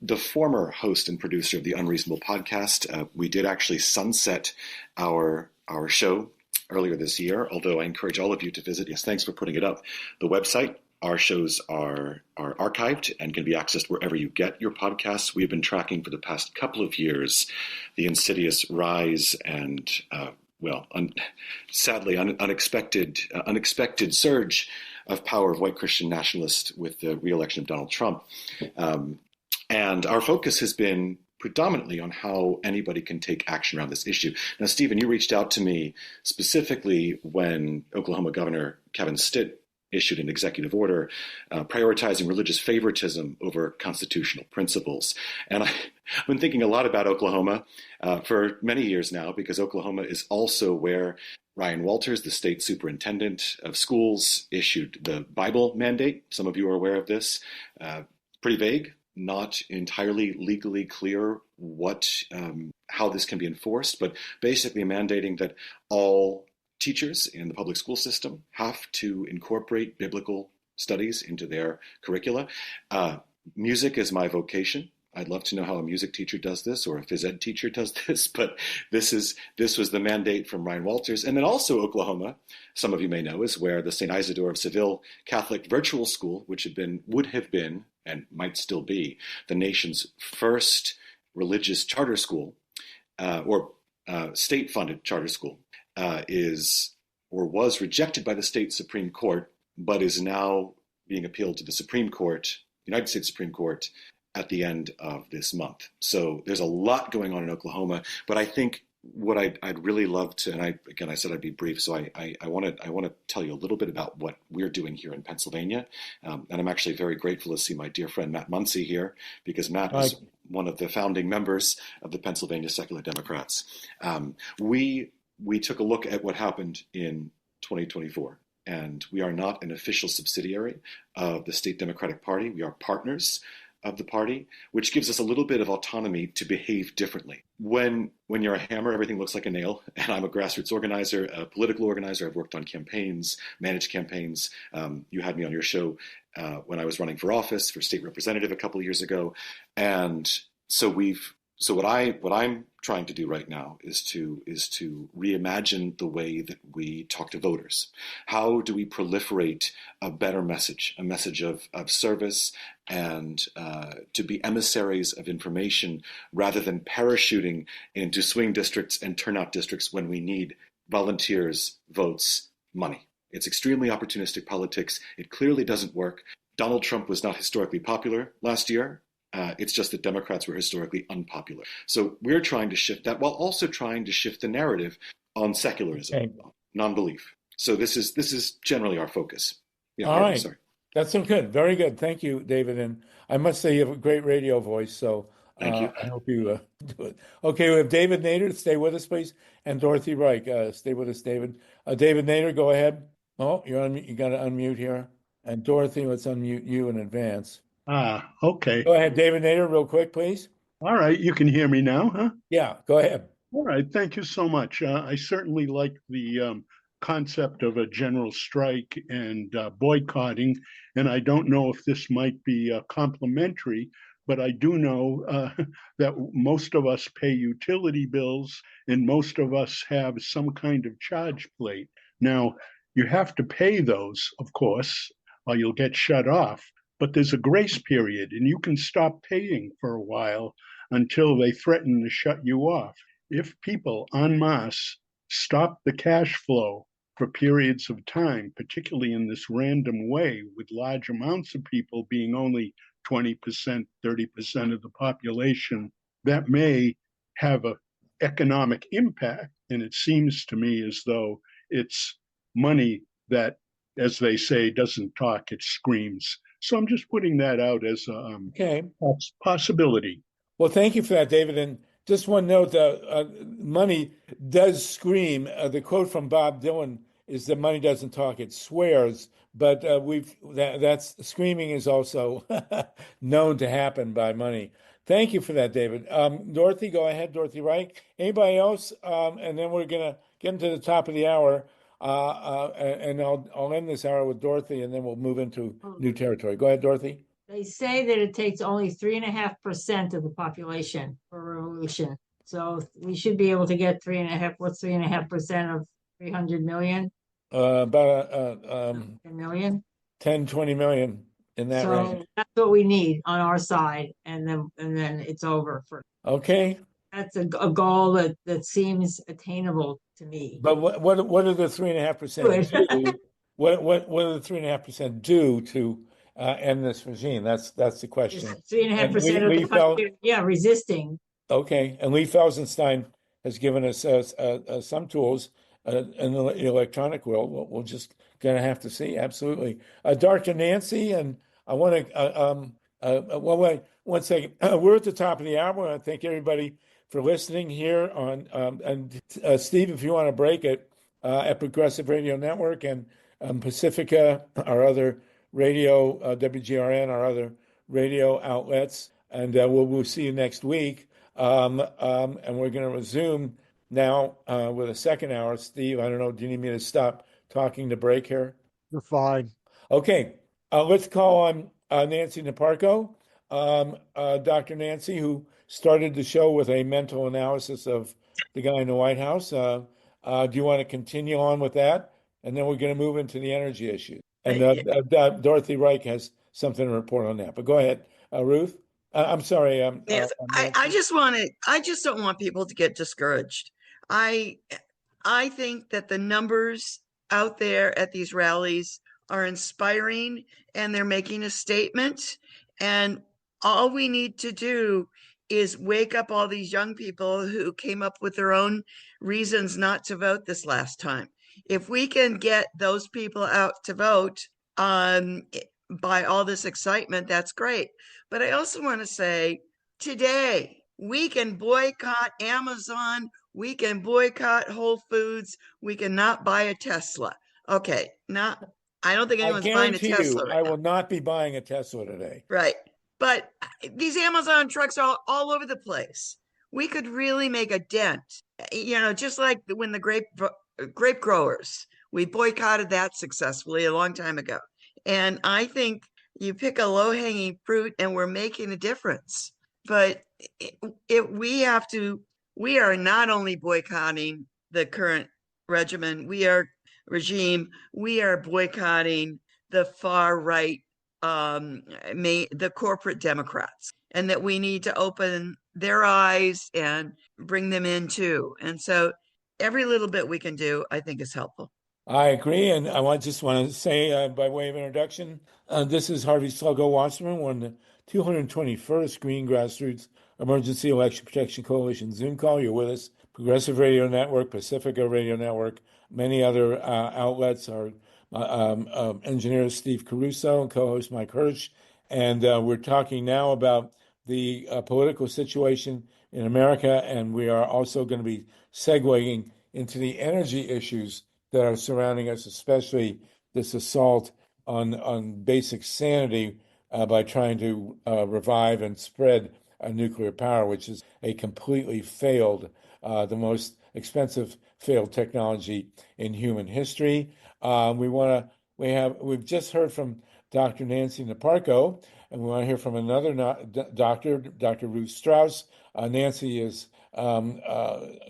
the former host and producer of the Unreasonable podcast. We did actually sunset our show earlier this year, although I encourage all of you to visit. Yes, thanks for putting it up. The website. Our shows are archived and can be accessed wherever you get your podcasts. We have been tracking for the past couple of years the insidious rise and, sadly, unexpected surge of power of white Christian nationalists with the re-election of Donald Trump. And our focus has been predominantly on how anybody can take action around this issue. Now, Stephen, you reached out to me specifically when Oklahoma Governor Kevin Stitt issued an executive order prioritizing religious favoritism over constitutional principles. And I've been thinking a lot about Oklahoma for many years now, because Oklahoma is also where Ryan Walters, the state superintendent of schools, issued the Bible mandate. Some of you are aware of this. Pretty vague, not entirely legally clear how this can be enforced, but basically mandating that all teachers in the public school system have to incorporate biblical studies into their curricula. Music is my vocation. I'd love to know how a music teacher does this or a phys ed teacher does this, but this was the mandate from Ryan Walters. And then also Oklahoma, some of you may know, is where the St. Isidore of Seville Catholic Virtual School, which would have been, and might still be, the nation's first religious charter school, or state-funded charter school, is or was rejected by the state Supreme Court, but is now being appealed to the Supreme Court, United States Supreme Court, at the end of this month. So there's a lot going on in Oklahoma, but I think what I'd really love to, and I said I'd be brief, so I want to tell you a little bit about what we're doing here in Pennsylvania, and I'm actually very grateful to see my dear friend Matt Muncy here, because Matt is one of the founding members of the Pennsylvania Secular Democrats. We took a look at what happened in 2024. And we are not an official subsidiary of the State Democratic Party. We are partners of the party, which gives us a little bit of autonomy to behave differently. When you're a hammer, everything looks like a nail. And I'm a grassroots organizer, a political organizer. I've worked on campaigns, managed campaigns. You had me on your show when I was running for office, for state representative a couple of years ago. And so what I'm trying to do right now is to reimagine the way that we talk to voters. How do we proliferate a better message, a message of service, and to be emissaries of information rather than parachuting into swing districts and turnout districts when we need volunteers, votes, money. It's extremely opportunistic politics. It clearly doesn't work. Donald Trump was not historically popular last year. It's just that Democrats were historically unpopular. So we're trying to shift that while also trying to shift the narrative on secularism, non-belief. So this is generally our focus. Yeah, all right. Sorry. That's so good. Very good. Thank you, David. And I must say you have a great radio voice. So thank you. I hope you do it. Okay, we have David Nader. Stay with us, please. And Dorothy Reik. Stay with us, David. David Nader, go ahead. Oh, you're on. You got to unmute here. And Dorothy, let's unmute you in advance. Okay. Go ahead, David Nader, real quick, please. All right, you can hear me now, huh? Yeah, go ahead. All right, thank you so much. I certainly like the concept of a general strike and boycotting, and I don't know if this might be complimentary, but I do know that most of us pay utility bills and most of us have some kind of charge plate. Now, you have to pay those, of course, or you'll get shut off. But there's a grace period, and you can stop paying for a while until they threaten to shut you off. If people en masse stop the cash flow for periods of time, particularly in this random way, with large amounts of people being only 20%, 30% of the population, that may have an economic impact. And it seems to me as though it's money that, as they say, doesn't talk, it screams. So I'm just putting that out as a possibility. Well, thank you for that, David. And just one note, money does scream. The quote from Bob Dylan is that money doesn't talk, it swears. But that's screaming is also known to happen by money. Thank you for that, David. Dorothy, go ahead, Dorothy Reik. Anybody else? And then we're going to get into the top of the hour. And I'll end this hour with Dorothy, and then we'll move into new territory. Go ahead, Dorothy. They say that it takes only 3.5% of the population for a revolution. So we should be able to get 3.5. What's 3.5% of 300 million? About 10 million. 10, 20 million in that range. So that's what we need on our side, and then it's over for. Okay. That's a goal that seems attainable to me. But what are the 3.5% do? What are the 3.5% do to end this regime? That's the question. 3.5% of the population, resisting. Okay, and Lee Felsenstein has given us some tools in the electronic world. We're just going to have to see. Absolutely, Dr. Nancy, and I want to. Wait 1 second. We're at the top of the hour. I want to thank everybody for listening here on, and Steve, if you want to break it, at Progressive Radio Network and Pacifica, our other radio, WGRN, our other radio outlets, and we'll see you next week. And we're going to resume now with a second hour. Steve, I don't know, do you need me to stop talking to break here? You're fine. Okay, let's call on Nancy NIPARKO. Dr. Nancy, who started the show with a mental analysis of the guy in the White House. Do you want to continue on with that? And then we're going to move into the energy issue. And Dorothy Reik has something to report on that. But go ahead, Ruth. I'm sorry. Yes, I just don't want people to get discouraged. I think that the numbers out there at these rallies are inspiring and they're making a statement. And all we need to do is wake up all these young people who came up with their own reasons not to vote this last time. If we can get those people out to vote by all this excitement, that's great. But I also want to say today we can boycott Amazon. We can boycott Whole Foods. We cannot buy a Tesla. Okay, I don't think anyone's buying a Tesla I will not be buying a Tesla today. Right. But these Amazon trucks are all over the place. We could really make a dent, just like when the grape growers, we boycotted that successfully a long time ago. And I think you pick a low-hanging fruit and we're making a difference. But we are not only boycotting the current regime, we are boycotting the far right, the corporate Democrats, and that we need to open their eyes and bring them in too. And so every little bit we can do, I think, is helpful. I agree. And I just want to say, by way of introduction, this is Harvey Sluggo Wasserman, one of the 221st Green Grassroots Emergency Election Protection Coalition Zoom call. You're with us. Progressive Radio Network, Pacifica Radio Network, many other outlets. Our engineer Steve Caruso and co-host Mike Hersh. And we're talking now about the political situation in America. And we are also going to be segueing into the energy issues that are surrounding us, especially this assault on basic sanity by trying to revive and spread nuclear power, which is a completely failed, the most expensive failed technology in human history. We've just heard from Dr. Nancy NIPARKO, and we want to hear from another doctor, Dr. Ruth Strauss. Nancy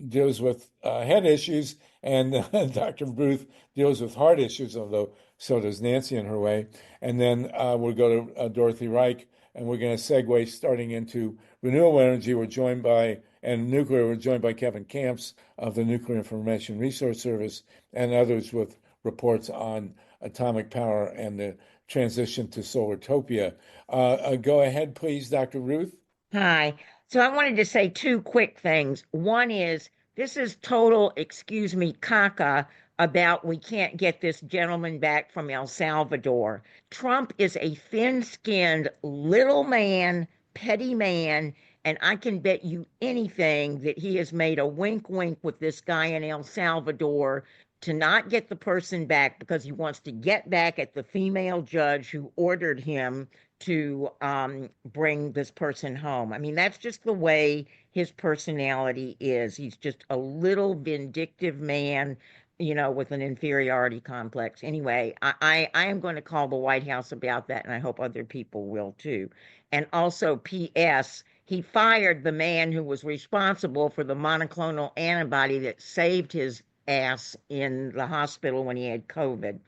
deals with head issues, and Dr. Ruth deals with heart issues, although so does Nancy in her way. And then we'll go to Dorothy Reik, and we're going to segue starting into renewable energy. We're joined by, and nuclear, we're joined by Kevin Camps of the Nuclear Information Resource Service and others with reports on atomic power and the transition to Solartopia. Go ahead, please, Dr. Ruth. Hi. So I wanted to say two quick things. One is, this is total, excuse me, caca about we can't get this gentleman back from El Salvador. Trump is a thin-skinned little man, petty man, and I can bet you anything that he has made a wink-wink with this guy in El Salvador to not get the person back because he wants to get back at the female judge who ordered him to bring this person home. I mean, that's just the way his personality is. He's just a little vindictive man, with an inferiority complex. Anyway, I am going to call the White House about that, and I hope other people will too. And also, P.S., he fired the man who was responsible for the monoclonal antibody that saved his ass in the hospital when he had COVID.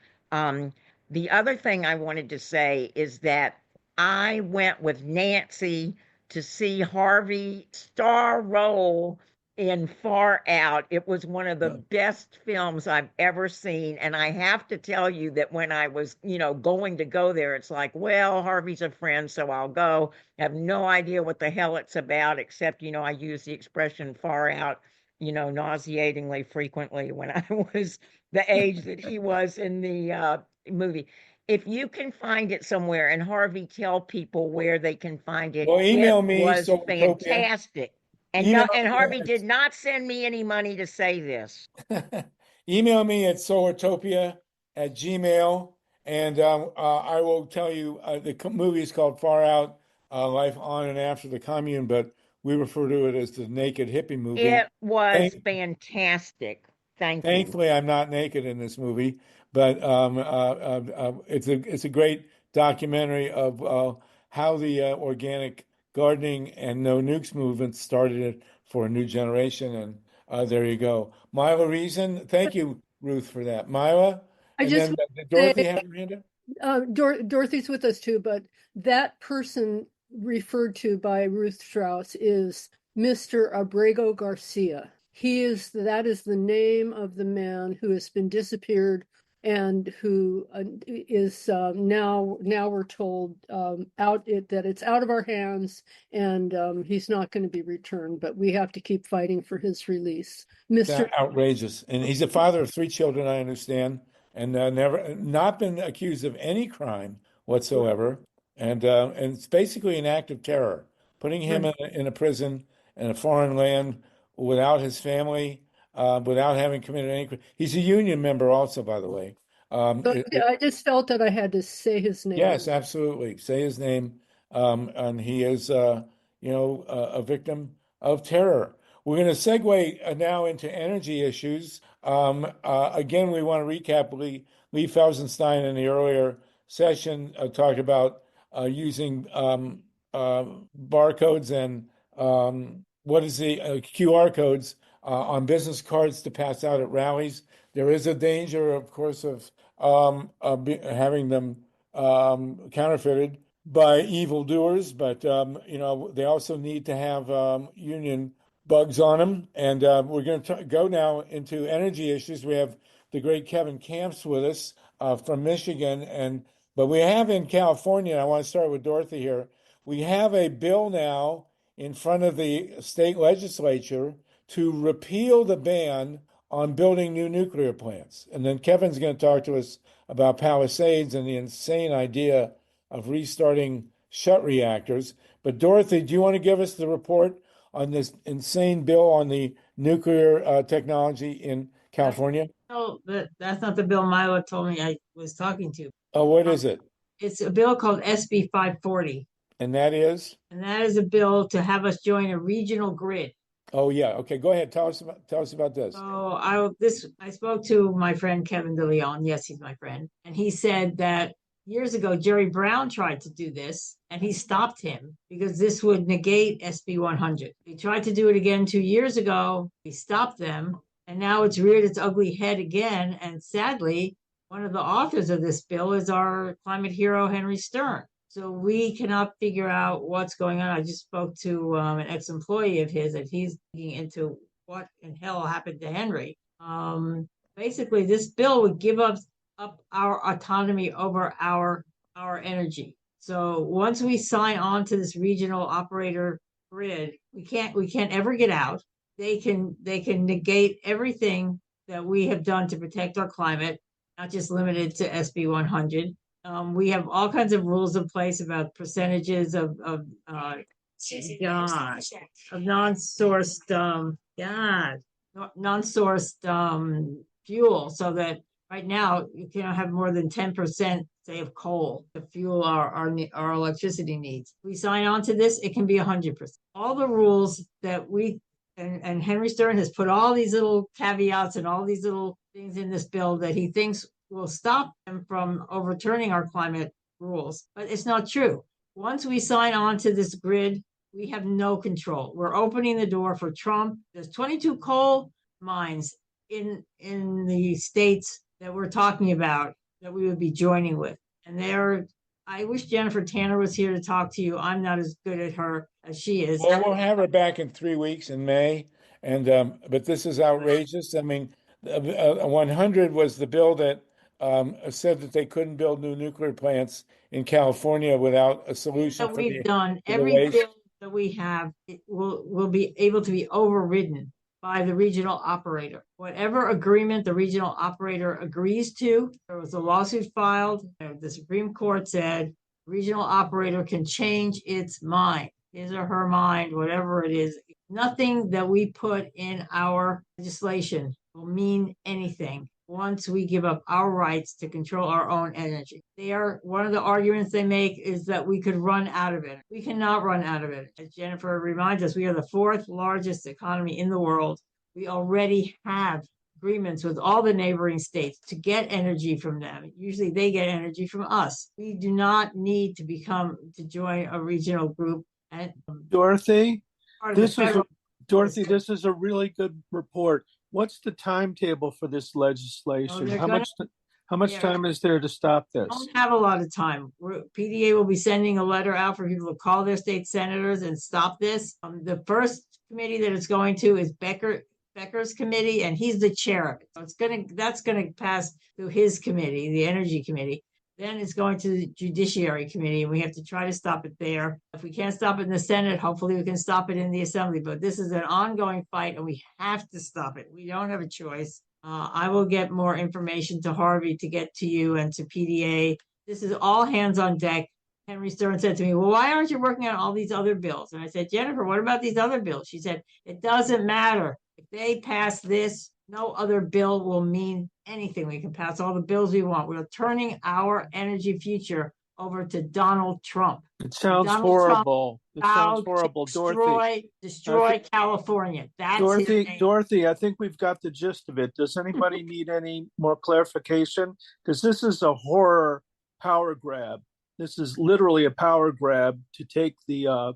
The other thing I wanted to say is that I went with Nancy to see Harvey star role in Far Out. It was one of the best films I've ever seen. And I have to tell you that when I was, going to go there, it's like, well, Harvey's a friend, so I'll go. I have no idea what the hell it's about, except, I use the expression far out, nauseatingly frequently when I was the age that he was in the movie. If you can find it somewhere, and Harvey, tell people where they can find it. Well, email me. It was fantastic. And Harvey did not send me any money to say this. Email me at solartopia@gmail, and I will tell you the movie is called Far Out, Life on and After the Commune, but we refer to it as the naked hippie movie. It was fantastic. Thankfully, I'm not naked in this movie, but it's a great documentary of how the organic gardening and no nukes movement started it for a new generation. And there you go. MYLA RESON, thank you, Ruth, for that. MYLA, I and just then want did to say, Dorothy have her hand up? Dorothy's with us too, but that person referred to by Ruth Strauss is Mr. Abrego Garcia. That is the name of the man who has been disappeared and who is now we're told that it's out of our hands, and he's not going to be returned, but we have to keep fighting for his release. That's outrageous. And he's a father of 3 children, I understand, and never not been accused of any crime whatsoever. And it's basically an act of terror, putting him in a prison in a foreign land without his family, without having committed any crime. He's a union member also, by the way. I just felt that I had to say his name. Yes, absolutely. Say his name. And he is, a victim of terror. We're going to segue now into energy issues. Again, we want to recap Lee Felsenstein in the earlier session talked about using barcodes and what is the QR codes on business cards to pass out at rallies. There is a danger, of course, of having them counterfeited by evildoers, but they also need to have union bugs on them. And we're going to go now into energy issues. We have the great Kevin Camps with us from Michigan, but we have in California. I want to start with Dorothy here. We have a bill now in front of the state legislature to repeal the ban on building new nuclear plants. And then Kevin's going to talk to us about Palisades and the insane idea of restarting shut reactors. But Dorothy, do you want to give us the report on this insane bill on the nuclear technology in California? No, that's not the bill MYLA told me I was talking to. Oh, what is it? It's a bill called SB 540. And that is? And that is a bill to have us join a regional grid. Oh yeah. Okay, go ahead. Tell us about this. So I spoke to my friend Kevin DeLeon. Yes, he's my friend. And he said that years ago, Jerry Brown tried to do this and he stopped him because this would negate SB 100. He tried to do it again 2 years ago. He stopped them. And now it's reared its ugly head again. And sadly, one of the authors of this bill is our climate hero, Henry Stern. So we cannot figure out what's going on. I just spoke to an ex-employee of his, and he's looking into what in hell happened to Henry. Basically, this bill would give up our autonomy over our energy. So once we sign on to this regional operator grid, we can't ever get out. They can negate everything that we have done to protect our climate, not just limited to SB 100. We have all kinds of rules in place about percentages of non-sourced fuel, so that right now you cannot have more than 10%, say, of coal to fuel our electricity needs. If we sign on to this, it can be 100%. All the rules that and Henry Stern has put all these little caveats and all these little things in this bill that he thinks will stop them from overturning our climate rules. But it's not true. Once we sign on to this grid, we have no control. We're opening the door for Trump. There's 22 coal mines in the states that we're talking about that we would be joining with. And I wish Jennifer Tanner was here to talk to you. I'm not as good at her as she is. Well, we'll have her back in 3 weeks in May. But this is outrageous. I mean, 100 was the bill that said that they couldn't build new nuclear plants in California without a solution. That we've done every bill that we have will be able to be overridden by the regional operator. Whatever agreement the regional operator agrees to, there was a lawsuit filed. The Supreme Court said regional operator can change its mind, his or her mind, whatever it is. Nothing that we put in our legislation will mean anything once we give up our rights to control our own energy. One of the arguments they make is that we could run out of it. We cannot run out of it. As Jennifer reminds us, we are the 4th largest economy in the world. We already have agreements with all the neighboring states to get energy from them. Usually they get energy from us. We do not need to join a regional group. And Dorothy, this is Dorothy, this is a really good report. What's the timetable for this legislation? How much time is there to stop this? Don't have a lot of time. PDA will be sending a letter out for people to call their state senators and stop this. The first committee that it's going to is Becker's committee, and he's the chair of it. So that's gonna pass through his committee, the Energy Committee. Then it's going to the Judiciary Committee, and we have to try to stop it there. If we can't stop it in the Senate, hopefully we can stop it in the Assembly. But this is an ongoing fight, and we have to stop it. We don't have a choice. I will get more information to Harvey to get to you and to PDA. This is all hands on deck. Henry Stern said to me, well, why aren't you working on all these other bills? And I said, Jennifer, what about these other bills? She said, it doesn't matter. If they pass this, no other bill will mean anything. We can pass all the bills we want. We're turning our energy future over to Donald Trump. It sounds horrible. It sounds horrible, Dorothy. Destroy California. That's Dorothy, I think we've got the gist of it. Does anybody need any more clarification? Because this is a horror power grab. This is literally a power grab to take the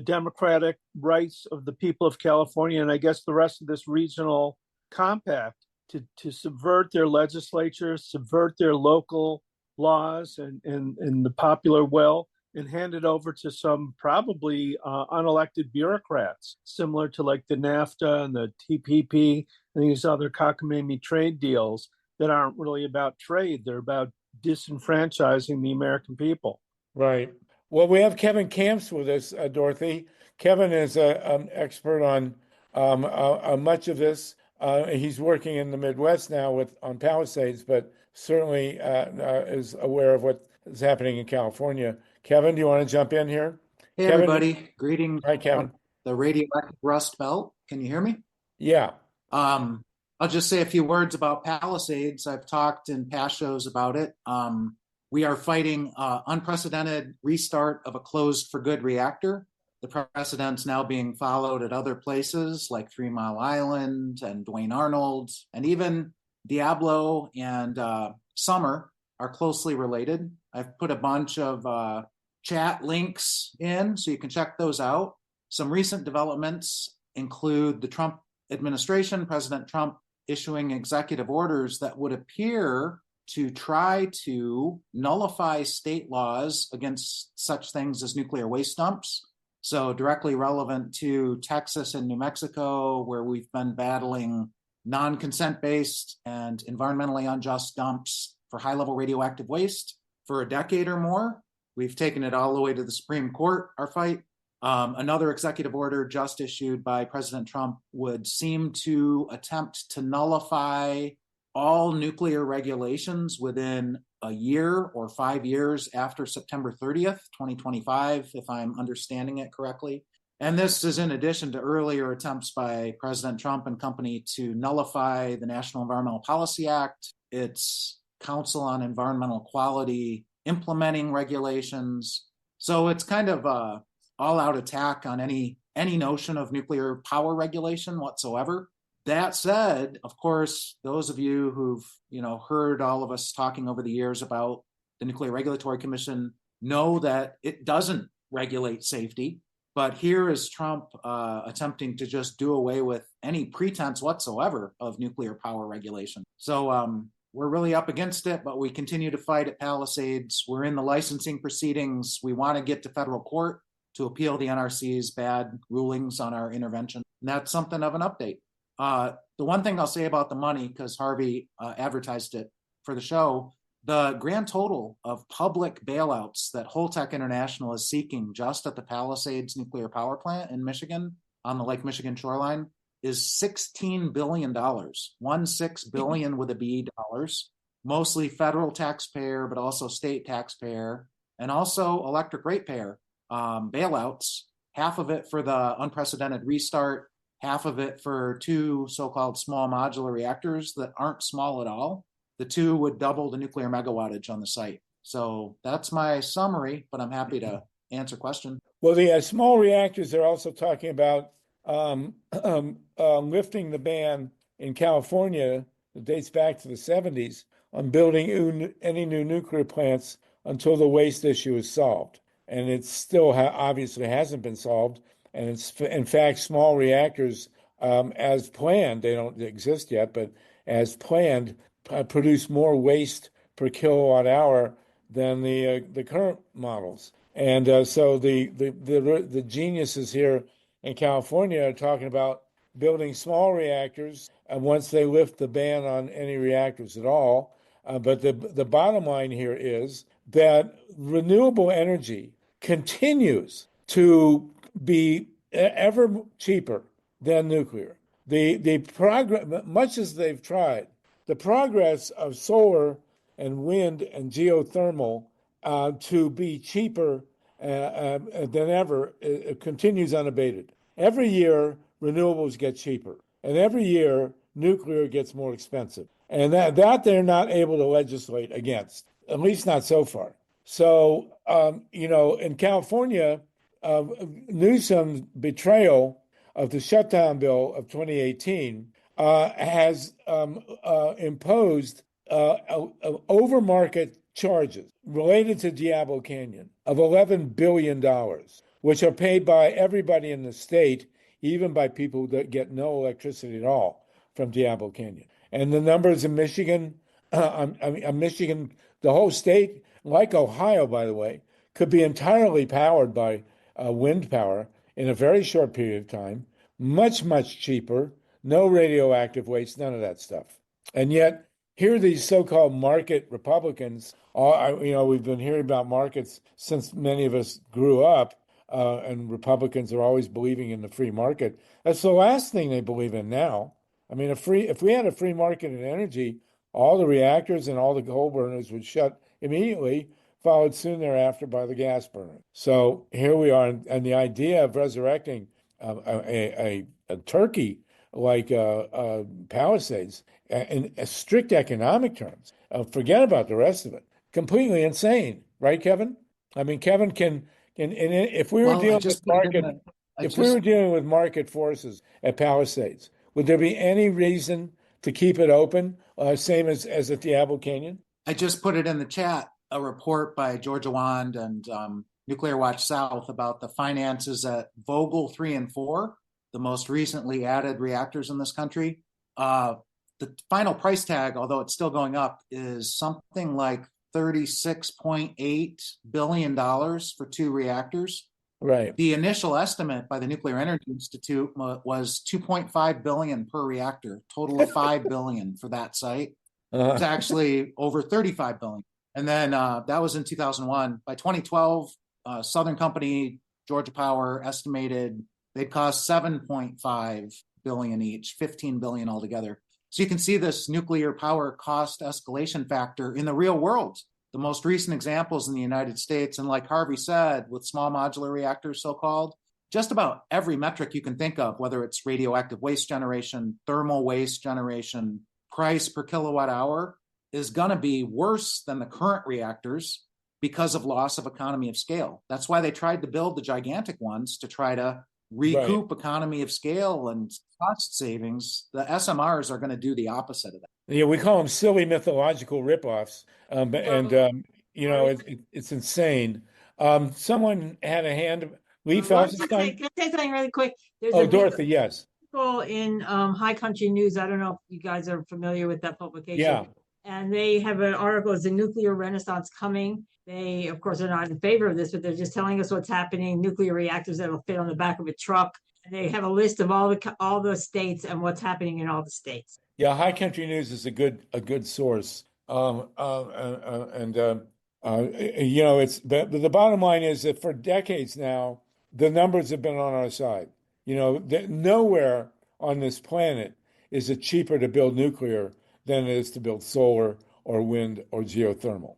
democratic rights of the people of California, and I guess the rest of this regional compact, to subvert their legislatures, subvert their local laws and the popular will, and hand it over to some probably unelected bureaucrats, similar to like the NAFTA and the TPP and these other cockamamie trade deals that aren't really about trade. They're about disenfranchising the American people. Right. Well, we have Kevin Camps with us, Dorothy. Kevin is an expert on much of this. He's working in the Midwest now on Palisades, but certainly is aware of what is happening in California. Kevin, do you want to jump in here? Hey, Kevin, everybody. Greetings. Hi, Kevin. The radioactive Rust Belt. Can you hear me? Yeah. I'll just say a few words about Palisades. I've talked in past shows about it. We are fighting unprecedented restart of a closed for good reactor. The precedent's now being followed at other places like 3 Mile Island and Duane Arnold, and even Diablo and Summer are closely related. I've put a bunch of chat links in so you can check those out. Some recent developments include the Trump administration, President Trump issuing executive orders that would appear to try to nullify state laws against such things as nuclear waste dumps. So directly relevant to Texas and New Mexico, where we've been battling non-consent based and environmentally unjust dumps for high-level radioactive waste for a decade or more. We've taken it all the way to the Supreme Court, our fight. Another executive order just issued by President Trump would seem to attempt to nullify all nuclear regulations within a year or 5 years after September 30th, 2025, if I'm understanding it correctly. And this is in addition to earlier attempts by President Trump and company to nullify the National Environmental Policy Act, its Council on Environmental Quality implementing regulations. So it's kind of a all-out attack on any notion of nuclear power regulation whatsoever. That said, of course, those of you who've heard all of us talking over the years about the Nuclear Regulatory Commission know that it doesn't regulate safety. But here is Trump attempting to just do away with any pretense whatsoever of nuclear power regulation. So we're really up against it, but we continue to fight at Palisades. We're in the licensing proceedings. We want to get to federal court to appeal the NRC's bad rulings on our intervention. And that's something of an update. The one thing I'll say about the money, because Harvey advertised it for the show, the grand total of public bailouts that Holtec International is seeking just at the Palisades nuclear power plant in Michigan on the Lake Michigan shoreline is $16 billion, 16 billion with a B dollars, mostly federal taxpayer, but also state taxpayer, and also electric ratepayer bailouts, half of it for the unprecedented restart, half of it for 2 so-called small modular reactors that aren't small at all. The 2 would double the nuclear megawattage on the site. So that's my summary, but I'm happy to answer questions. Well, the small reactors, they're also talking about lifting the ban in California, it dates back to the 70s, on building any new nuclear plants until the waste issue is solved. And it still obviously hasn't been solved. And it's, in fact, small reactors, as planned, they don't exist yet, but as planned, produce more waste per kilowatt hour than the current models. And so the geniuses here in California are talking about building small reactors once they lift the ban on any reactors at all. But the bottom line here is that renewable energy continues to be ever cheaper than nuclear. The progress, much as they've tried, the progress of solar and wind and geothermal to be cheaper than ever continues unabated. Every year, renewables get cheaper, and every year, nuclear gets more expensive. And that they're not able to legislate against, at least not so far. So, in California, Newsom's betrayal of the shutdown bill of 2018 has imposed overmarket charges related to Diablo Canyon of $11 billion, which are paid by everybody in the state, even by people that get no electricity at all from Diablo Canyon. And the numbers in Michigan, Michigan, the whole state, like Ohio, by the way, could be entirely powered by wind power in a very short period of time, much, much cheaper, no radioactive waste, none of that stuff. And yet, here are these so-called market Republicans. We've been hearing about markets since many of us grew up, and Republicans are always believing in the free market. That's the last thing they believe in now. I mean, if we had a free market in energy, all the reactors and all the coal burners would shut immediately, followed soon thereafter by the gas burner. So here we are, and the idea of resurrecting a turkey like Palisades in strict economic terms, forget about the rest of it. Completely insane, right, Kevin? I mean, Kevin can if we were dealing with market, if we were dealing with market forces at Palisades, would there be any reason to keep it open, same as at Diablo Canyon? I just put it in the chat, a report by Georgia Wand and Nuclear Watch South about the finances at Vogtle 3 and 4, the most recently added reactors in this country. The final price tag, although it's still going up, is something like $36.8 billion for 2 reactors. Right. The initial estimate by the Nuclear Energy Institute was $2.5 billion per reactor, total of $5 billion for that site. It's actually over $35 billion. And then that was in 2001. By 2012, Southern Company, Georgia Power estimated they'd cost $7.5 billion each, $15 billion altogether. So you can see this nuclear power cost escalation factor in the real world. The most recent examples in the United States, and like Harvey said, with small modular reactors, so-called, just about every metric you can think of, whether it's radioactive waste generation, thermal waste generation, price per kilowatt hour, is going to be worse than the current reactors because of loss of economy of scale. That's why they tried to build the gigantic ones to try to recoup economy of scale and cost savings. The SMRs are going to do the opposite of that. Yeah, we call them silly mythological ripoffs, it's insane. Someone had a hand. Lee Felsenstein. Can I say something really quick? There's Dorothy, yes. In High Country News. I don't know if you guys are familiar with that publication. Yeah. And they have an article, is the nuclear renaissance coming? They, of course, are not in favor of this, but they're just telling us what's happening. Nuclear reactors that'll fit on the back of a truck. And they have a list of all the states and what's happening in all the states. Yeah, High Country News is a good source. It's the bottom line is that for decades now, the numbers have been on our side. Nowhere on this planet is it cheaper to build nuclear than it is to build solar or wind or geothermal.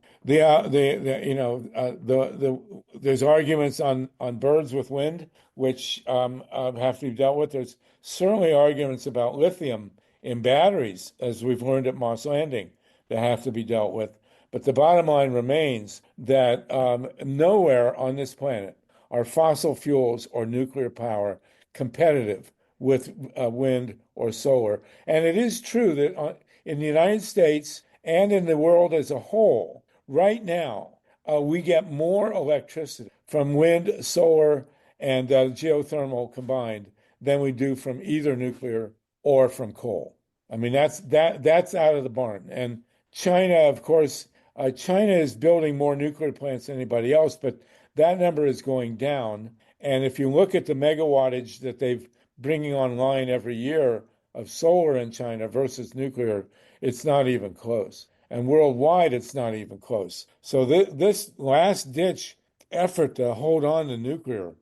There's arguments on birds with wind, which have to be dealt with. There's certainly arguments about lithium in batteries, as we've learned at Moss Landing, that have to be dealt with. But the bottom line remains that nowhere on this planet are fossil fuels or nuclear power competitive with wind or solar. And it is true that in the United States and in the world as a whole, right now, we get more electricity from wind, solar, and geothermal combined than we do from either nuclear or from coal. I mean, that's out of the barn. And China, of course, China is building more nuclear plants than anybody else, but that number is going down. And if you look at the megawattage that they've bringing online every year of solar in China versus nuclear, it's not even close. And worldwide, it's not even close. So this last ditch effort to hold on to nuclear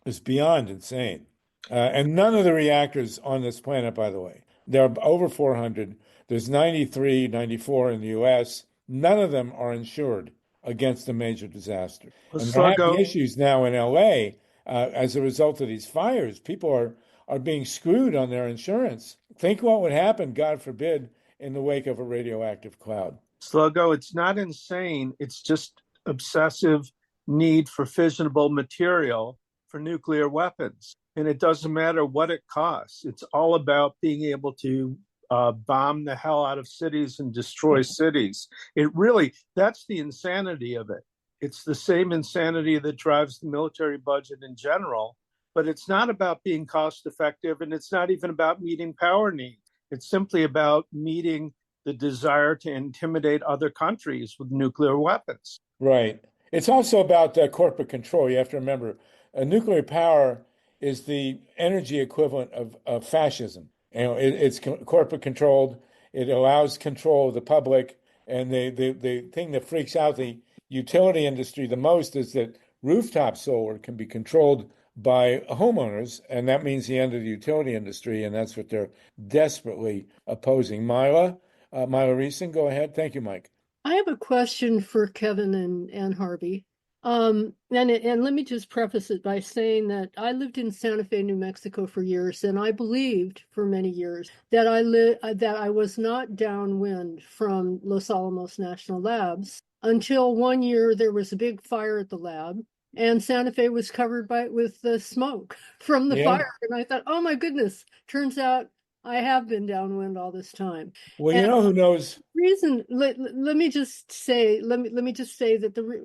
is beyond insane. And none of the reactors on this planet, by the way, there are over 400. There's 93, 94 in the US. None of them are insured against a major disaster. Well, And they're having Sluggo, issues now in LA as a result of these fires. People are being screwed on their insurance. Think what would happen, God forbid, in the wake of a radioactive cloud. Sluggo, it's not insane. It's just obsessive need for fissionable material for nuclear weapons. And it doesn't matter what it costs. It's all about being able to bomb the hell out of cities and destroy cities. That's the insanity of it. It's the same insanity that drives the military budget in general, but it's not about being cost effective, and it's not even about meeting power needs. It's simply about meeting the desire to intimidate other countries with nuclear weapons. Right. It's also about corporate control. You have to remember, nuclear power is the energy equivalent of fascism. It's corporate controlled. It allows control of the public. And the thing that freaks out the utility industry the most is that rooftop solar can be controlled by homeowners, and that means the end of the utility industry, and that's what they're desperately opposing. MYLA RESON, go ahead. Thank you, Mike. I have a question for Kevin and Harvey. And let me just preface it by saying that I lived in Santa Fe, New Mexico for years, and I believed for many years that I was not downwind from Los Alamos National Labs until one year there was a big fire at the lab, and Santa Fe was covered with the smoke from the fire. And I thought, oh my goodness, turns out I have been downwind all this time. Well, you know who knows? Let me just say that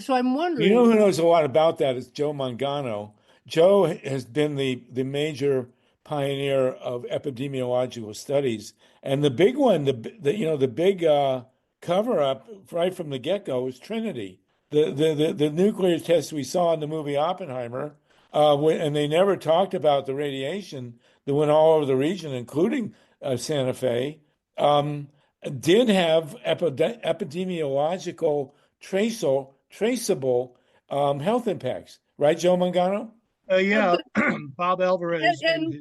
so I'm wondering. You know who knows a lot about that is Joe Mangano. Joe has been the major pioneer of epidemiological studies, and the big one, the big cover up right from the get-go was Trinity. The nuclear tests we saw in the movie Oppenheimer, and they never talked about the radiation that went all over the region, including Santa Fe, did have epidemiological traceable health impacts, right, Joe Mangano? Yeah, Bob Alvarez. And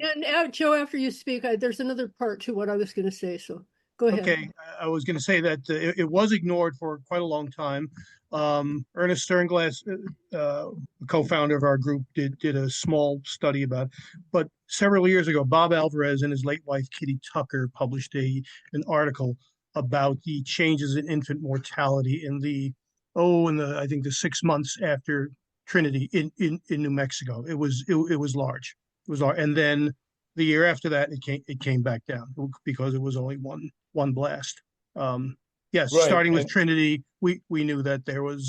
Joe, after you speak, there's another part to what I was going to say. So go ahead. Okay, I was going to say that it was ignored for quite a long time. Ernest Sternglass, co-founder of our group, did a small study about it. But several years ago, Bob Alvarez and his late wife, Kitty Tucker, published an article about the changes in infant mortality I think the 6 months after Trinity in New Mexico. It was large. It was large. And then the year after that, it came back down because it was only one blast. Yes, right. Starting with Trinity, we knew that there were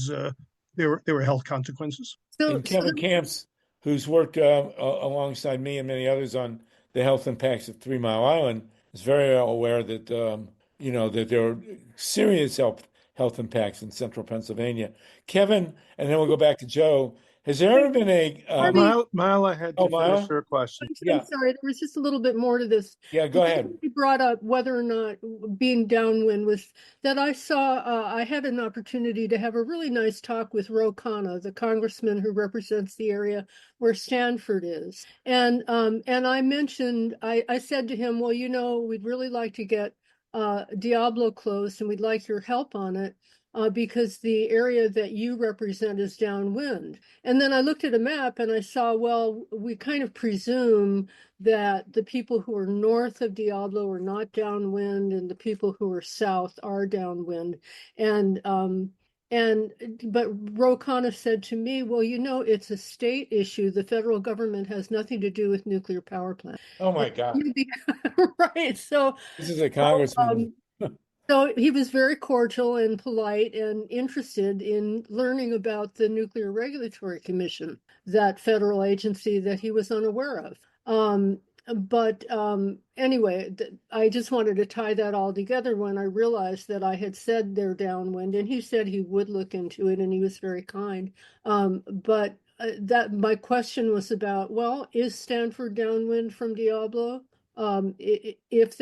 health consequences. And Kevin Camps, who's worked alongside me and many others on the health impacts of 3 Mile Island, is very well aware that that there are serious health impacts in central Pennsylvania. Kevin, and then we'll go back to Joe. Has there ever been a Myla had to finish her question? I'm sorry, there was just a little bit more to this. Yeah, go ahead. You brought up whether or not being downwind was that I saw. I had an opportunity to have a really nice talk with Ro Khanna, the congressman who represents the area where Stanford is, and I mentioned. I said to him, well, we'd really like to get Diablo closed, and we'd like your help on it. Because the area that you represent is downwind. And then I looked at a map and I saw, well, we kind of presume that the people who are north of Diablo are not downwind and the people who are south are downwind. And But Ro Khanna said to me, well, it's a state issue. The federal government has nothing to do with nuclear power plants. Oh my God. Right. So this is a congressman. So he was very cordial and polite and interested in learning about the Nuclear Regulatory Commission, that federal agency that he was unaware of. Anyway, I just wanted to tie that all together when I realized that I had said they're downwind, and he said he would look into it, and he was very kind. That my question was about, well, is Stanford downwind from Diablo? If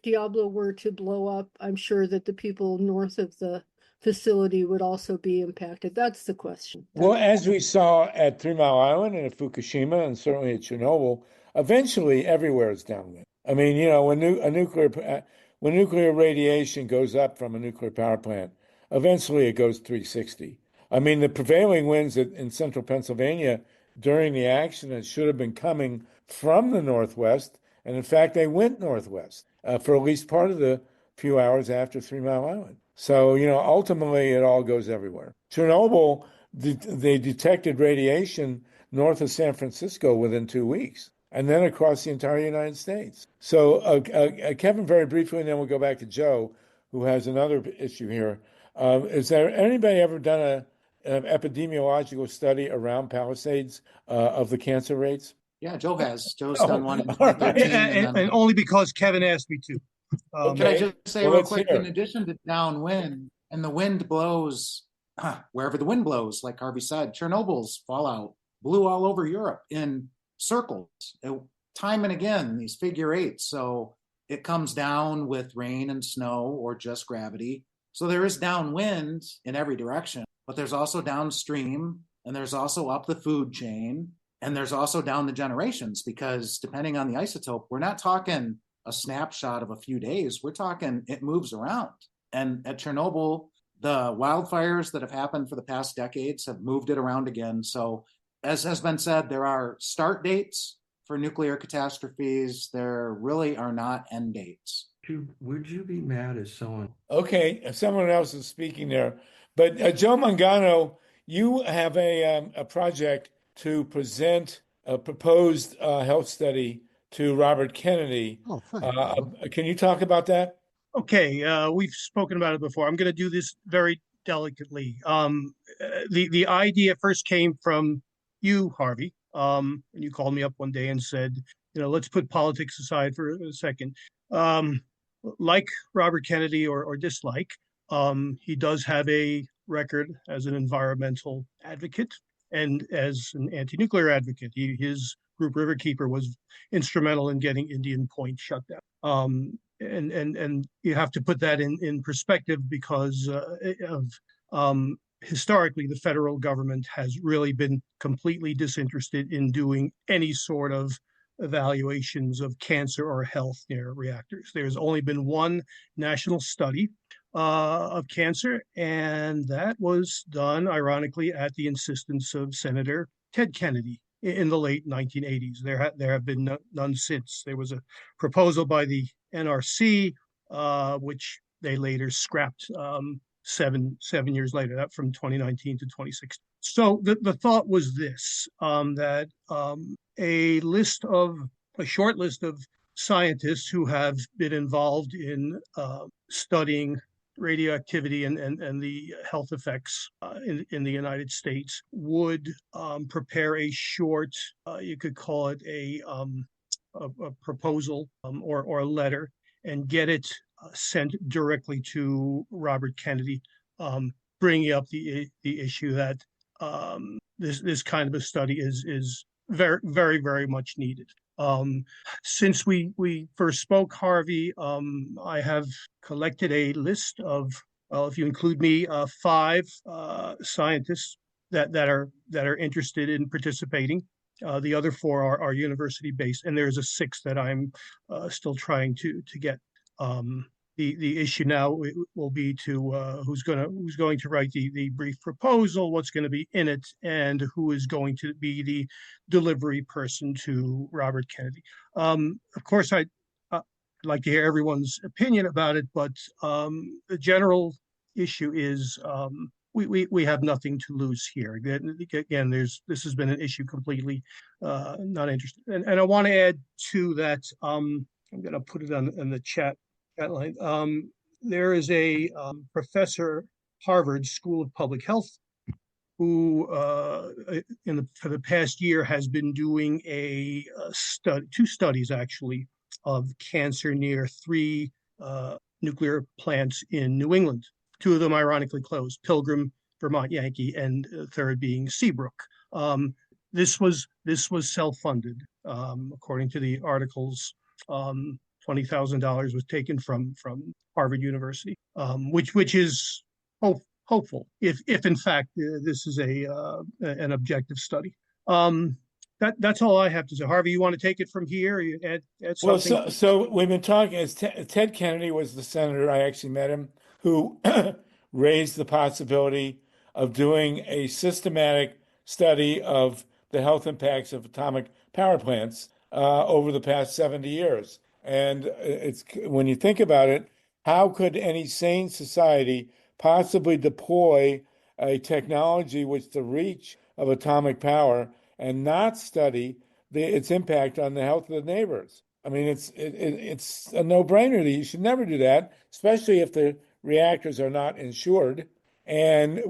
Diablo were to blow up, I'm sure that the people north of the facility would also be impacted. That's the question. Well, as we saw at 3 Mile Island and at Fukushima and certainly at Chernobyl, eventually everywhere is downwind. I mean, when nuclear radiation goes up from a nuclear power plant, eventually it goes 360. I mean, the prevailing winds in central Pennsylvania during the accident should have been coming from the northwest. And in fact, they went northwest for at least part of the few hours after 3 Mile Island. So, ultimately it all goes everywhere. Chernobyl, they detected radiation north of San Francisco within 2 weeks, and then across the entire United States. So, Kevin, very briefly, and then we'll go back to Joe, who has another issue here. Is there anybody ever done an epidemiological study around Palisades of the cancer rates? Yeah, Joe has. Joe's done one in right. 2013. And only because Kevin asked me to. Can I just say real quick, in addition to downwind, and the wind blows wherever the wind blows, like Harvey said, Chernobyl's fallout blew all over Europe in circles, time and again, these figure eights. So it comes down with rain and snow or just gravity. So there is downwind in every direction, but there's also downstream, and there's also up the food chain, and there's also down the generations, because depending on the isotope, we're not talking a snapshot of a few days. We're talking it moves around. And at Chernobyl, the wildfires that have happened for the past decades have moved it around again. So as has been said, there are start dates for nuclear catastrophes. There really are not end dates. Would you be mad as someone? Okay, someone else is speaking there. But Joe Mangano, you have a project to present a proposed health study to Robert Kennedy. Oh, thanks. Can you talk about that? Okay, we've spoken about it before. I'm going to do this very delicately. The idea first came from you, Harvey. And you called me up one day and said, let's put politics aside for a second. Like Robert Kennedy or dislike, he does have a record as an environmental advocate and as an anti-nuclear advocate. His group Riverkeeper was instrumental in getting Indian Point shut down. And you have to put that in perspective because historically, the federal government has really been completely disinterested in doing any sort of evaluations of cancer or health near reactors. There's only been one national study of cancer, and that was done, ironically, at the insistence of Senator Ted Kennedy in the late 1980s. There have been none since. There was a proposal by the NRC, which they later scrapped 7 years later, that from 2019 to 2016. So the thought was this, that a short list of scientists who have been involved in studying radioactivity and the health effects in the United States would prepare a short, you could call it a proposal or a letter, and get it sent directly to Robert Kennedy, bringing up the issue that this kind of a study is very, very, very much needed. Since we first spoke, Harvey, I have collected a list of, well, if you include me, 5 scientists that are interested in participating. The other 4 are university based, and there's a 6th that I'm still trying to get. The issue now will be to who's going to write the brief proposal, what's going to be in it, and who is going to be the delivery person to Robert Kennedy. Of course, I'd like to hear everyone's opinion about it, but the general issue is we have nothing to lose here. Again, this has been an issue completely not interested. And I want to add to that. I'm going to put it on the chat line. There is a professor, Harvard School of Public Health, who for the past year has been doing two studies actually of cancer near three nuclear plants in New England. Two of them ironically closed: Pilgrim, Vermont Yankee, and third being Seabrook. This was self-funded, according to the articles. $20,000 was taken from Harvard University, which is hopeful if in fact this is an objective study. That's all I have to say. Harvey, you want to take it from here? You add something? Well, so we've been talking, as Ted Kennedy was the senator, I actually met him, who raised the possibility of doing a systematic study of the health impacts of atomic power plants over the past 70 years. And it's, when you think about it, how could any sane society possibly deploy a technology with the reach of atomic power and not study its impact on the health of the neighbors? I mean, it's a no-brainer that you should never do that, especially if the reactors are not insured. And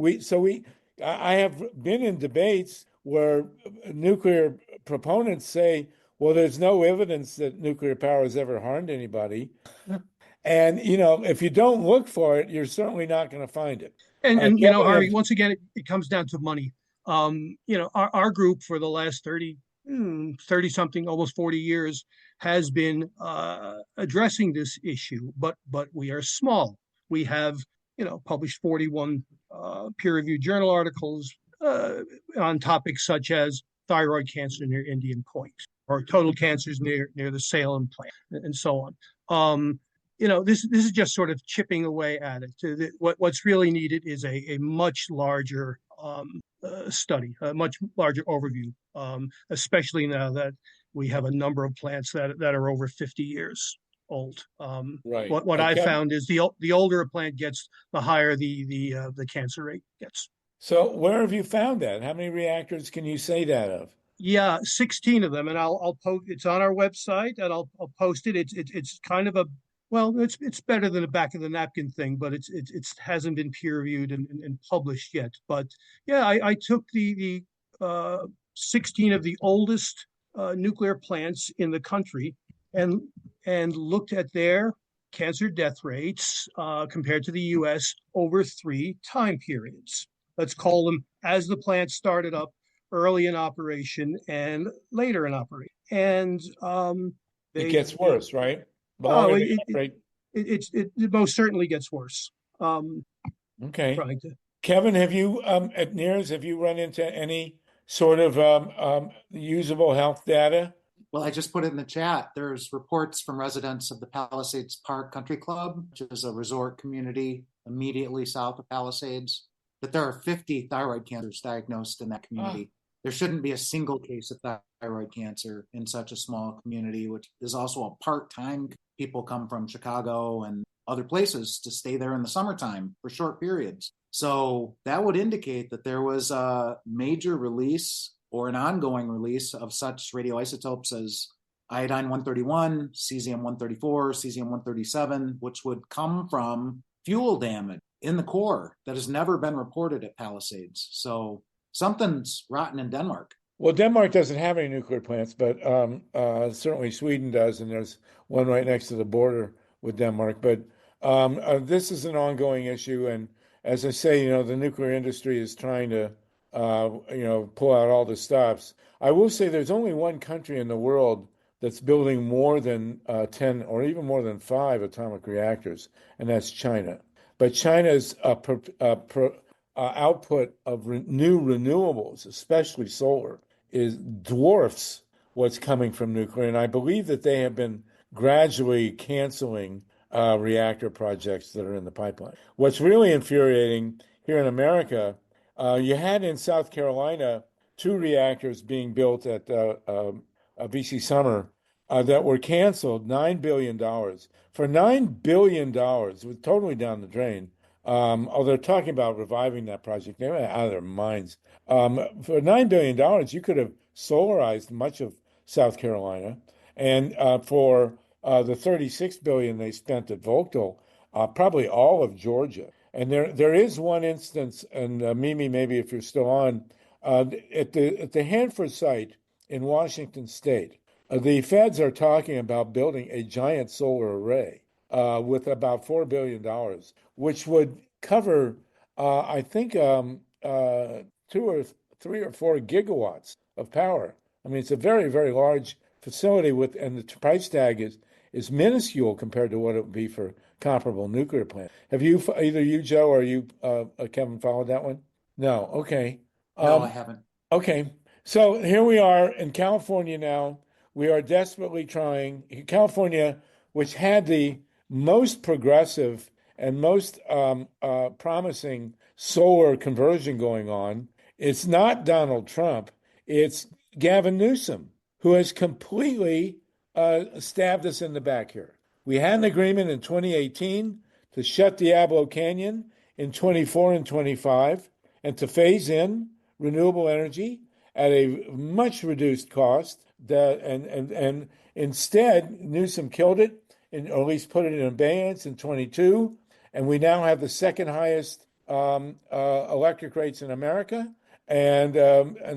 I have been in debates where nuclear proponents say, well, there's no evidence that nuclear power has ever harmed anybody. And, if you don't look for it, you're certainly not going to find it. And Harvey, once again, it comes down to money. Our group for the last 30 something, almost 40 years has been addressing this issue, but we are small. We have, published 41 peer-reviewed journal articles on topics such as thyroid cancer near Indian Point, or total cancers near the Salem plant, and so on. This is just sort of chipping away at it. What's really needed is a much larger study, a much larger overview, especially now that we have a number of plants that are over 50 years old. Right. What I found is the older a plant gets, the higher the cancer rate gets. So where have you found that? How many reactors can you say that of? Yeah, 16 of them, and I'll post. It's on our website, and I'll post it. It's kind of it's better than a back of the napkin thing, but it hasn't been peer reviewed and published yet. But yeah, I took the 16 of the oldest nuclear plants in the country and looked at their cancer death rates compared to the U.S. over 3 time periods. Let's call them as the plant started up, early in operation, and later in operation. And it gets worse, right? It most certainly gets worse. Okay. Kevin, have you at NEARS, have you run into any sort of usable health data? Well, I just put it in the chat. There's reports from residents of the Palisades Park Country Club, which is a resort community immediately south of Palisades, that there are 50 thyroid cancers diagnosed in that community. There shouldn't be a single case of thyroid cancer in such a small community, which is also a part-time. People come from Chicago and other places to stay there in the summertime for short periods. So that would indicate that there was a major release or an ongoing release of such radioisotopes as iodine-131, cesium-134, cesium-137, which would come from fuel damage in the core that has never been reported at Palisades. So something's rotten in Denmark. Well, Denmark doesn't have any nuclear plants, but certainly Sweden does, and there's one right next to the border with Denmark. But this is an ongoing issue, and as I say, the nuclear industry is trying to, pull out all the stops. I will say there's only one country in the world that's building more than 10 or even more than 5 atomic reactors, and that's China. But China's output of new renewables, especially solar, dwarfs what's coming from nuclear. And I believe that they have been gradually canceling reactor projects that are in the pipeline. What's really infuriating here in America, you had in South Carolina 2 reactors being built at VC Summer that were canceled, $9 billion. For $9 billion, it was totally down the drain. Oh, they're talking about reviving that project. They're out of their minds. For $9 billion, you could have solarized much of South Carolina, and for the 36 billion they spent at Vogtle, probably all of Georgia. And there is one instance, and Mimi, maybe if you're still on, at the Hanford site in Washington State, the feds are talking about building a giant solar array with about $4 billion, which would cover, I think, 2 or 3 or 4 gigawatts of power. I mean, it's a very, very large facility with, and the price tag is minuscule compared to what it would be for comparable nuclear plant. Have you, either you, Joe, or you, Kevin, followed that one? No. Okay. No, I haven't. Okay. So here we are in California now. We are desperately trying. California, which had the most progressive and most promising solar conversion going on, it's not Donald Trump. It's Gavin Newsom, who has completely stabbed us in the back here. We had an agreement in 2018 to shut Diablo Canyon in 24 and 25 and to phase in renewable energy at a much reduced cost. And instead, Newsom killed it, or at least put it in abeyance in 22. And we now have the second highest electric rates in America. And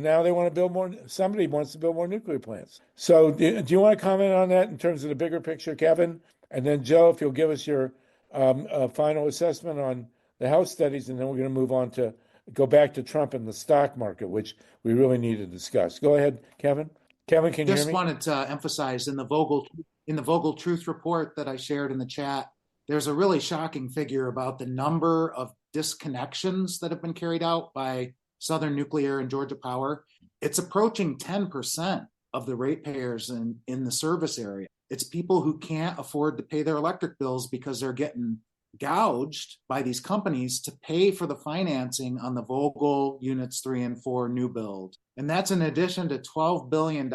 now they want to build more. Somebody wants to build more nuclear plants. So do you want to comment on that in terms of the bigger picture, Kevin? And then Joe, if you'll give us your final assessment on the health studies, and then we're going to move on to go back to Trump and the stock market, which we really need to discuss. Go ahead, Kevin. Kevin, can you hear Just me? wanted to emphasize in the Vogel Truth Report that I shared in the chat, there's a really shocking figure about the number of disconnections that have been carried out by Southern Nuclear and Georgia Power. It's approaching 10% of the ratepayers in the service area. It's people who can't afford to pay their electric bills because they're getting gouged by these companies to pay for the financing on the Vogel units 3 and 4 new build. And that's in addition to $12 billion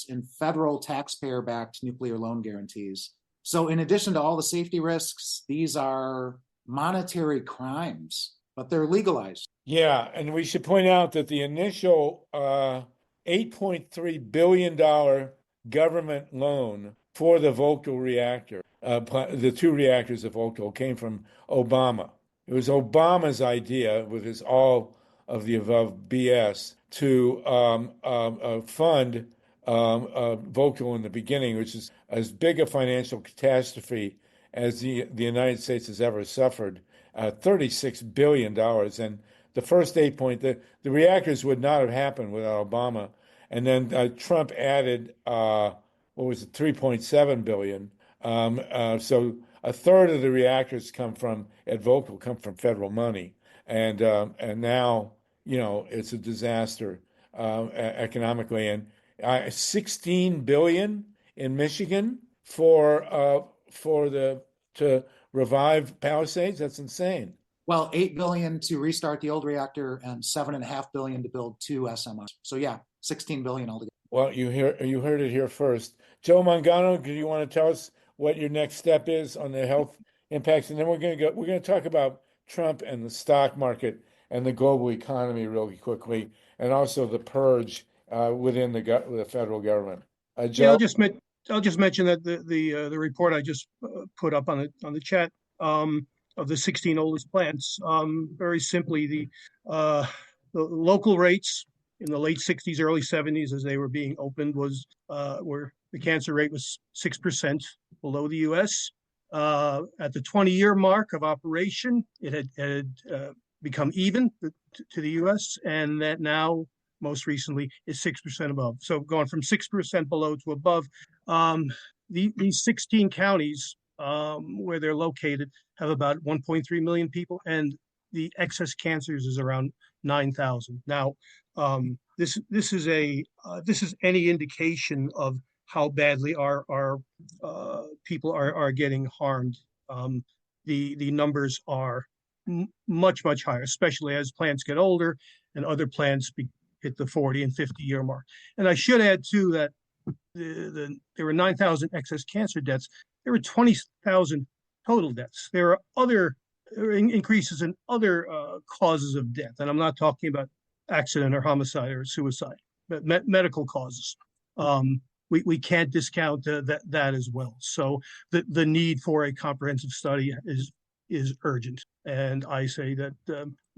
in federal taxpayer-backed nuclear loan guarantees. So in addition to all the safety risks, these are monetary crimes, but they're legalized. Yeah, and we should point out that the initial $8.3 billion government loan for the Vogtle reactor, the 2 reactors of Vogtle, came from Obama. It was Obama's idea, with his all of the above BS, to fund Vogtle in the beginning, which is as big a financial catastrophe as the United States has ever suffered, $36 billion. And the first the reactors would not have happened without Obama. And then Trump added, what was it, 3.7 billion. So a third of the reactors at Vogtle come from federal money. And now, it's a disaster economically. And 16 billion in Michigan to revive Palisades. That's insane. Well, 8 billion to restart the old reactor and 7.5 billion to build 2 SMRs. So yeah, 16 billion altogether. Well, you heard it here first. Joe Mangano, do you want to tell us what your next step is on the health impacts? And then we're going to talk about Trump and the stock market and the global economy really quickly, and also the purge within the federal government. Joe? Yeah, I'll just mention that the report I just put up on the chat of the 16 oldest plants. Very simply, the local rates in the late 60s, early 70s, as they were being opened, where the cancer rate was 6% below the U.S. At the 20-year mark of operation, it had become even to the U.S., and that now, most recently, is 6% above. So going from 6% below to above. These 16 counties where they're located have about 1.3 million people, and the excess cancers is around 9,000. Now, this is any indication of how badly our people are getting harmed. The numbers are much higher, especially as plants get older and other plants hit the 40 and 50-year mark. And I should add too that there were 9,000 excess cancer deaths. There were 20,000 total deaths. There are other increases in other causes of death. And I'm not talking about accident or homicide or suicide, but medical causes. We can't discount that as well. So the need for a comprehensive study is urgent. And I say that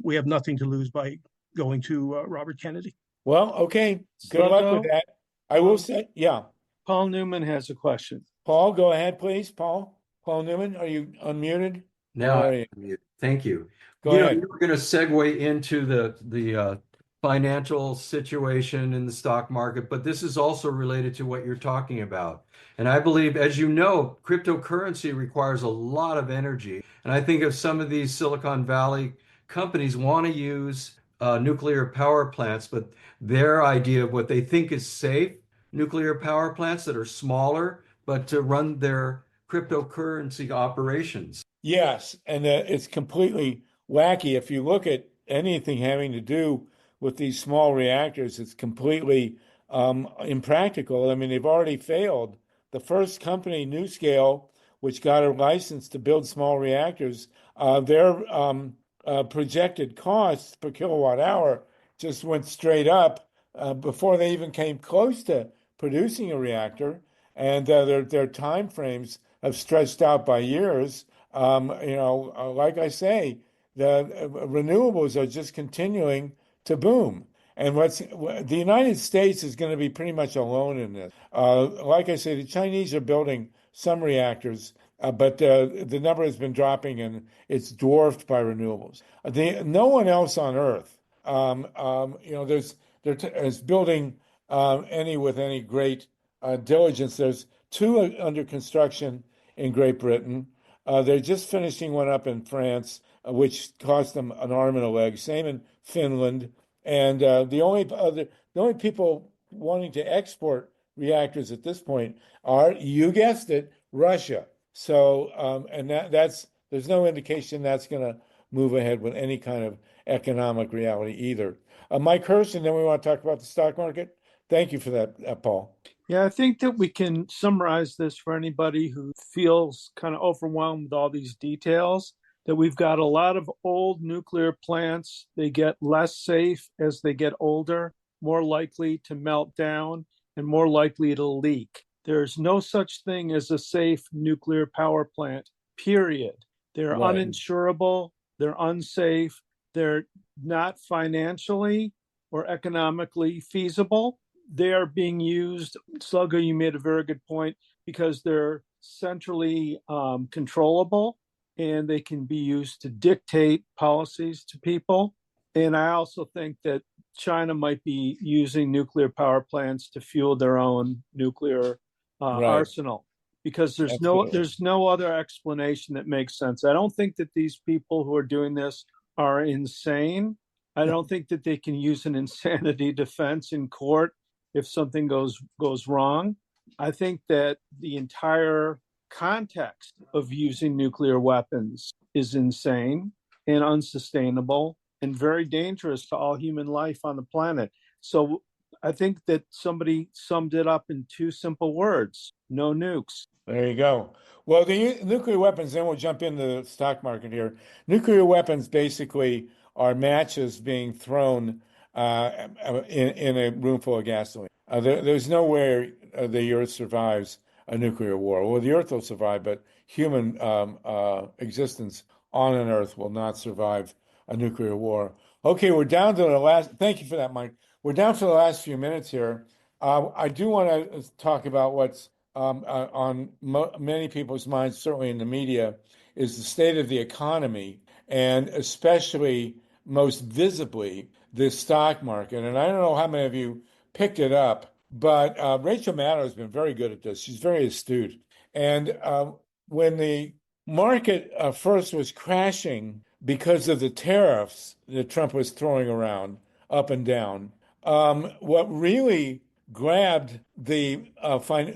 we have nothing to lose by going to Robert Kennedy. Well, okay. Good luck with that. I will say, yeah. Paul Newman has a question. Paul, go ahead, please. Paul Newman, are you unmuted? Now I'm unmuted. Thank you. Go ahead. You were going to segue into the financial situation in the stock market, but this is also related to what you're talking about. And I believe, as you know, cryptocurrency requires a lot of energy. And I think if some of these Silicon Valley companies want to use nuclear power plants, but their idea of what they think is safe nuclear power plants that are smaller, but to run their cryptocurrency operations. Yes, and it's completely wacky. If you look at anything having to do with these small reactors, it's completely impractical. I mean, they've already failed. The first company, NuScale, which got a license to build small reactors, their projected costs per kilowatt hour just went straight up before they even came close to producing a reactor, and their time frames have stretched out by years. Like I say, the renewables are just continuing to boom. And the United States is going to be pretty much alone in this. Like I say, the Chinese are building some reactors, but the number has been dropping and it's dwarfed by renewables. No one else on Earth, is building any with any great diligence. There's two under construction in Great Britain. They're just finishing one up in France, which cost them an arm and a leg. Same in Finland. And the only people wanting to export reactors at this point are, you guessed it, Russia. So, and there's no indication that's going to move ahead with any kind of economic reality either. Mike Hersh, and then we want to talk about the stock market. Thank you for that, Paul. Yeah, I think that we can summarize this for anybody who feels kind of overwhelmed with all these details, that we've got a lot of old nuclear plants. They get less safe as they get older, more likely to melt down, and more likely to leak. There's no such thing as a safe nuclear power plant, period. They're uninsurable, they're unsafe, they're not financially or economically feasible. They are being used, Sluggo, you made a very good point, because they're centrally controllable and they can be used to dictate policies to people. And I also think that China might be using nuclear power plants to fuel their own nuclear arsenal, because there's no other explanation that makes sense. I don't think that these people who are doing this are insane. I don't think that they can use an insanity defense in court if something goes wrong. I think that the entire context of using nuclear weapons is insane and unsustainable and very dangerous to all human life on the planet. So I think that somebody summed it up in two simple words: no nukes. There you go. Well, the nuclear weapons, then we'll jump into the stock market here. Nuclear weapons basically are matches being thrown in a room full of gasoline. There's nowhere the Earth survives a nuclear war. Well, the Earth will survive, but human existence on an Earth will not survive a nuclear war. Okay, we're down to the last. Thank you for that, Mike. We're down to the last few minutes here. I do want to talk about what's on many people's minds, certainly in the media, is the state of the economy, and especially most visibly the stock market. And I don't know how many of you picked it up, but Rachel Maddow has been very good at this. She's very astute. And when the market first was crashing because of the tariffs that Trump was throwing around up and down, what really grabbed the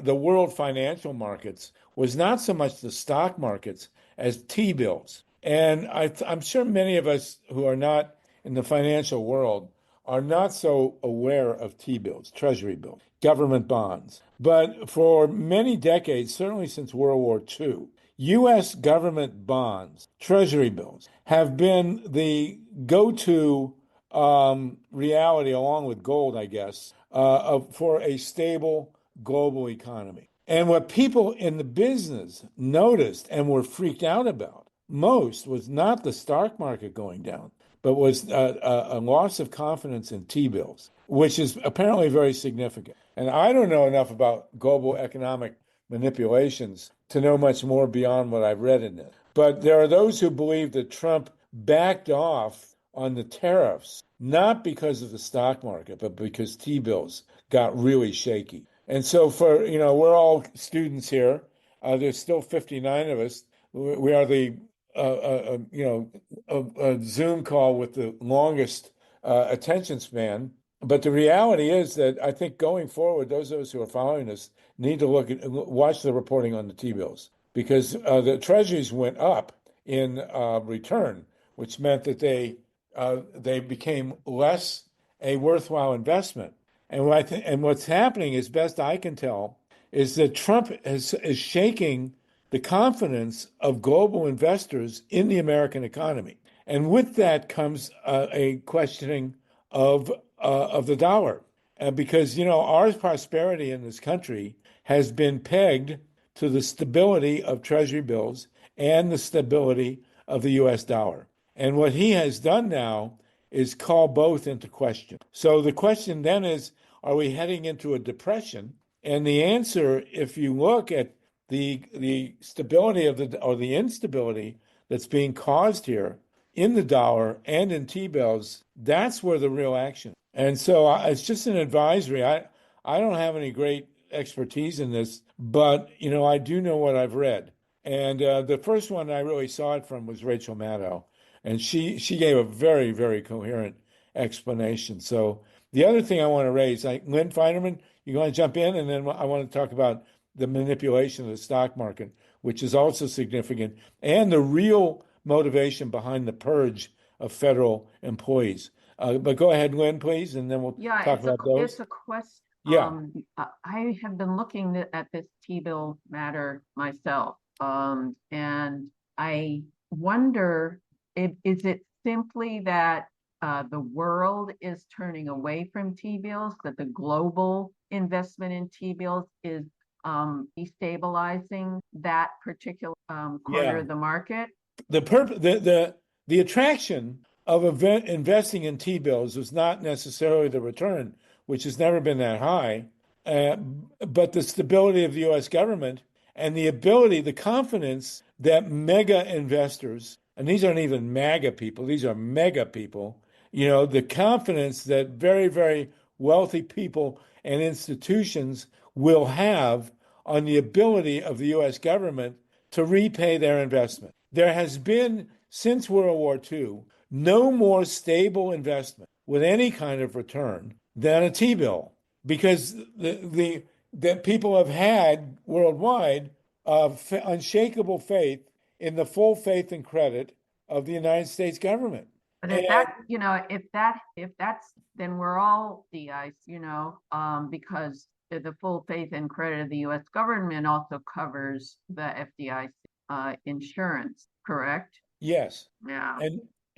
world financial markets was not so much the stock markets as T-bills. And I'm sure many of us who are not in the financial world are not so aware of T-bills, treasury bills, government bonds. But for many decades, certainly since World War II, U.S. government bonds, treasury bills, have been the go-to reality, along with gold, I guess, for a stable global economy. And what people in the business noticed and were freaked out about most was not the stock market going down, but was a loss of confidence in T-bills, which is apparently very significant. And I don't know enough about global economic manipulations to know much more beyond what I've read in it. But there are those who believe that Trump backed off on the tariffs, not because of the stock market, but because T-bills got really shaky. And so we're all students here. There's still 59 of us. We are the a Zoom call with the longest attention span. But the reality is that I think going forward, those of us who are following this need to watch the reporting on the T-bills, because the treasuries went up in return, which meant that they became less a worthwhile investment. And what's happening, as best I can tell, is that Trump is shaking the confidence of global investors in the American economy. And with that comes a questioning of the dollar. Because, our prosperity in this country has been pegged to the stability of treasury bills and the stability of the U.S. dollar. And what he has done now is call both into question. So the question then is, are we heading into a depression? And the answer, if you look at the stability or the instability that's being caused here in the dollar and in T-bills, that's where the real action. And so it's just an advisory. I don't have any great expertise in this, but I do know what I've read. And the first one I really saw it from was Rachel Maddow, and she gave a very, very coherent explanation. So the other thing I want to raise, Lynn Feinerman, you want to jump in, and then I want to talk about the manipulation of the stock market, which is also significant, and the real motivation behind the purge of federal employees. But go ahead, Lynn, please, and then we'll talk about those. It's a question. Yeah. I have been looking at this T-bill matter myself, and I wonder, is it simply that the world is turning away from T-bills, that the global investment in T-bills is destabilizing that particular corner of the market? The attraction of investing in T-bills was not necessarily the return, which has never been that high, but the stability of the U.S. government and the ability, the confidence that mega investors, and these aren't even MAGA people, these are mega people, the confidence that very, very wealthy people and institutions will have on the ability of the U.S. government to repay their investment. There has been, since World War II, no more stable investment with any kind of return than a T-bill, because that people have had worldwide unshakable faith in the full faith and credit of the United States government. But if that's, then we're all de-iced, because the full faith and credit of the U.S. government also covers the FDIC insurance, correct? Yes. Yeah.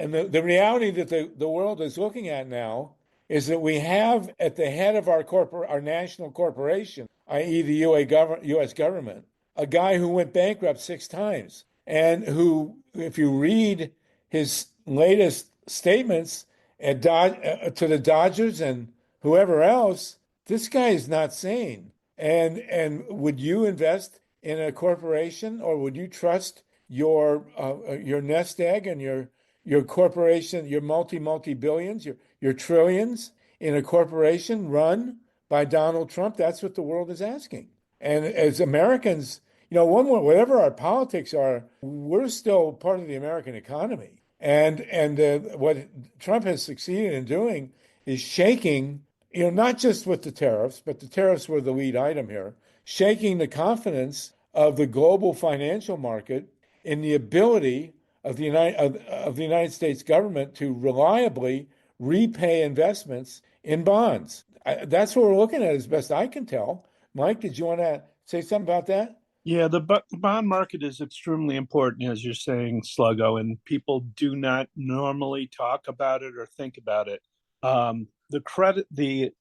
And the reality that the world is looking at now is that we have at the head of our national corporation, i.e. the U.S. government, a guy who went bankrupt 6 times, and who, if you read his latest statements to the Dodgers and whoever else, this guy is not sane. And would you invest in a corporation, or would you trust your nest egg and your corporation, your multi billions, your trillions in a corporation run by Donald Trump? That's what the world is asking. And as Americans, whatever our politics are, we're still part of the American economy. And what Trump has succeeded in doing is shaking, not just with the tariffs, but the tariffs were the lead item here, shaking the confidence of the global financial market in the ability of the United States government to reliably repay investments in bonds. That's what we're looking at as best I can tell. Mike, did you want to say something about that? Yeah, the bond market is extremely important, as you're saying, Sluggo, and people do not normally talk about it or think about it. The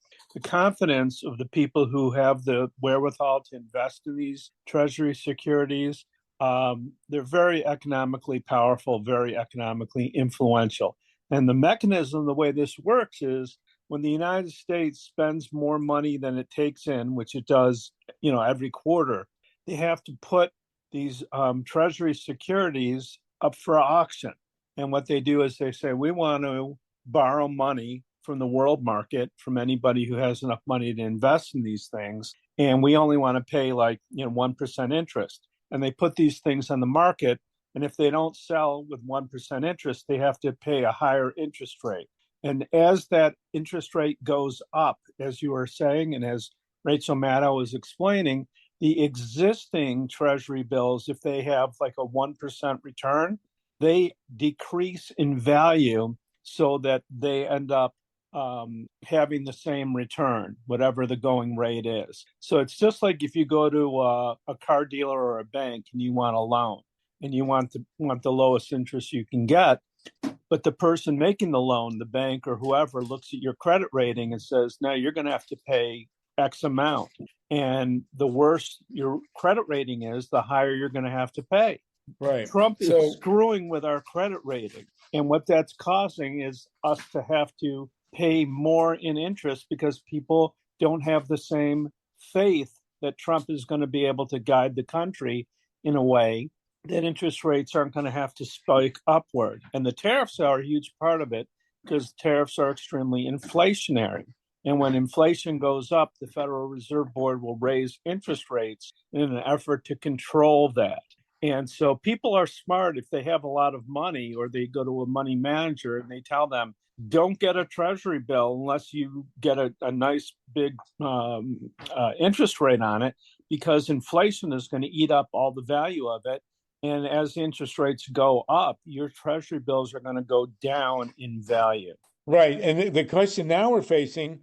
confidence of the people who have the wherewithal to invest in these treasury securities, they're very economically powerful, very economically influential. And the mechanism, the way this works is when the United States spends more money than it takes in, which it does, every quarter, they have to put these treasury securities up for auction. And what they do is they say, we want to borrow money from the world market, from anybody who has enough money to invest in these things. And we only want to pay 1% interest. And they put these things on the market. And if they don't sell with 1% interest, they have to pay a higher interest rate. And as that interest rate goes up, as you were saying, and as Rachel Maddow was explaining, the existing treasury bills, if they have a 1% return, they decrease in value so that they end up having the same return, whatever the going rate is. So it's just like if you go to a car dealer or a bank and you want a loan and you want the lowest interest you can get, but the person making the loan, the bank or whoever, looks at your credit rating and says, no, you're going to have to pay X amount. And the worse your credit rating is, the higher you're going to have to pay. Right. Trump is screwing with our credit rating. And what that's causing is us to have to pay more in interest because people don't have the same faith that Trump is going to be able to guide the country in a way that interest rates aren't going to have to spike upward. And the tariffs are a huge part of it because tariffs are extremely inflationary. And when inflation goes up, the Federal Reserve Board will raise interest rates in an effort to control that. And so people are smart if they have a lot of money or they go to a money manager and they tell them, don't get a treasury bill unless you get a nice big interest rate on it, because inflation is going to eat up all the value of it. And as interest rates go up, your treasury bills are going to go down in value. Right. And the question now we're facing,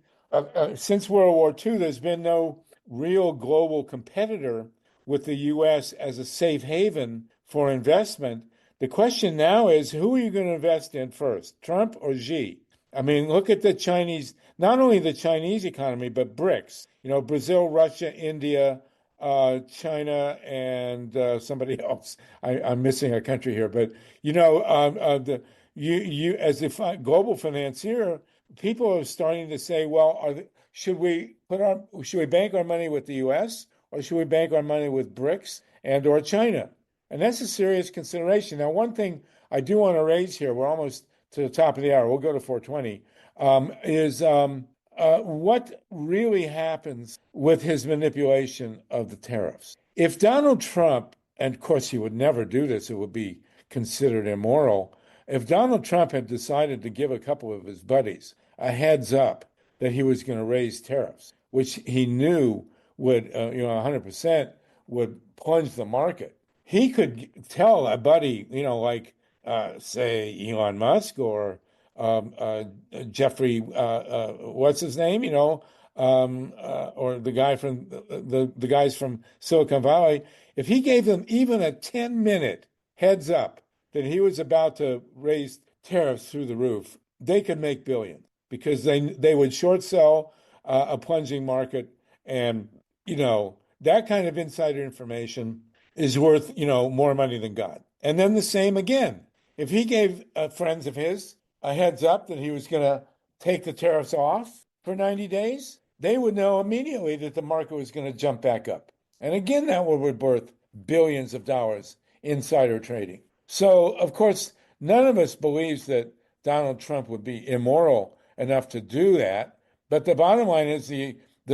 since World War II, there's been no real global competitor with the U.S. as a safe haven for investment. The question now is, who are you going to invest in first, Trump or Xi? I mean, look at the Chinese, not only the Chinese economy, but BRICS, Brazil, Russia, India, China, and somebody else. I'm missing a country here, but you as a global financier, people are starting to say, well, should we bank our money with the U.S. or should we bank our money with BRICS and or China? And that's a serious consideration. Now, one thing I do want to raise here, we're almost to the top of the hour, we'll go to 4:20, is what really happens with his manipulation of the tariffs. If Donald Trump, and of course he would never do this, it would be considered immoral. If Donald Trump had decided to give a couple of his buddies a heads up that he was going to raise tariffs, which he knew would, 100% would plunge the market, he could tell a buddy, say Elon Musk or Jeffrey, what's his name, or the guy from the guys from Silicon Valley. If he gave them even a 10-minute heads up that he was about to raise tariffs through the roof, they could make billions because they would short sell a plunging market. And, that kind of insider information is worth, more money than God. And then the same again. If he gave friends of his a heads up that he was going to take the tariffs off for 90 days, they would know immediately that the market was going to jump back up. And again, that would birth billions of dollars insider trading. So, of course, none of us believes that Donald Trump would be immoral enough to do that. But the bottom line is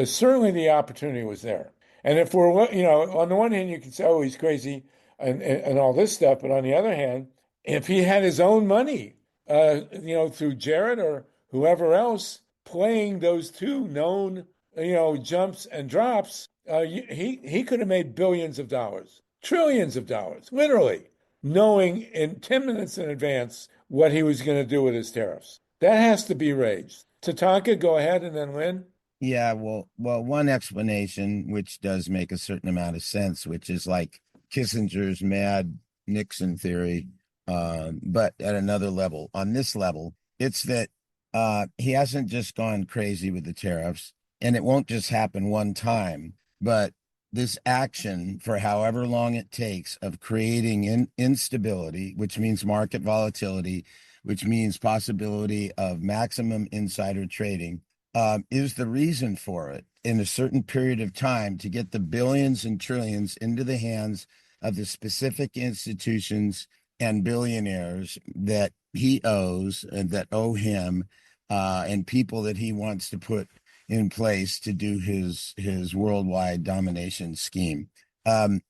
certainly the opportunity was there. And if we're, on the one hand, you can say, oh, he's crazy and all this stuff. But on the other hand, if he had his own money, through Jared or whoever else playing those two known, jumps and drops, he could have made billions of dollars, trillions of dollars, literally, knowing in 10 minutes in advance what he was going to do with his tariffs. That has to be raised. Tatanka, go ahead and then Lynn. Yeah, well, one explanation, which does make a certain amount of sense, which is like Kissinger's mad Nixon theory, but at another level. On this level, it's that he hasn't just gone crazy with the tariffs, and it won't just happen one time, but this action for however long it takes of creating instability, which means market volatility, which means possibility of maximum insider trading, is the reason for it in a certain period of time to get the billions and trillions into the hands of the specific institutions and billionaires that he owes and that owe him, and people that he wants to put in place to do his worldwide domination scheme. A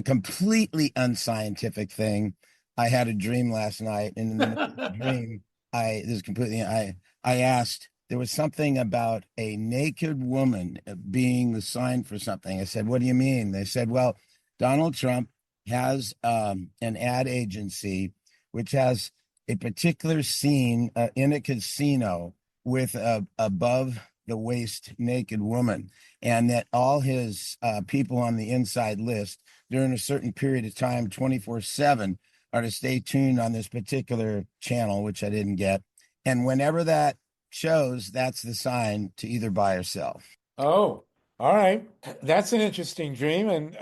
completely unscientific thing. I had a dream last night, and in the middle of the dream, I asked, there was something about a naked woman being the sign for something. I said, what do you mean? They said, well, Donald Trump has an ad agency which has a particular scene in a casino with a above the waist naked woman, and that all his people on the inside list during a certain period of time, 24/7, are to stay tuned on this particular channel, which I didn't get. And whenever that shows, that's the sign to either buy or sell. Oh, all right. That's an interesting dream, and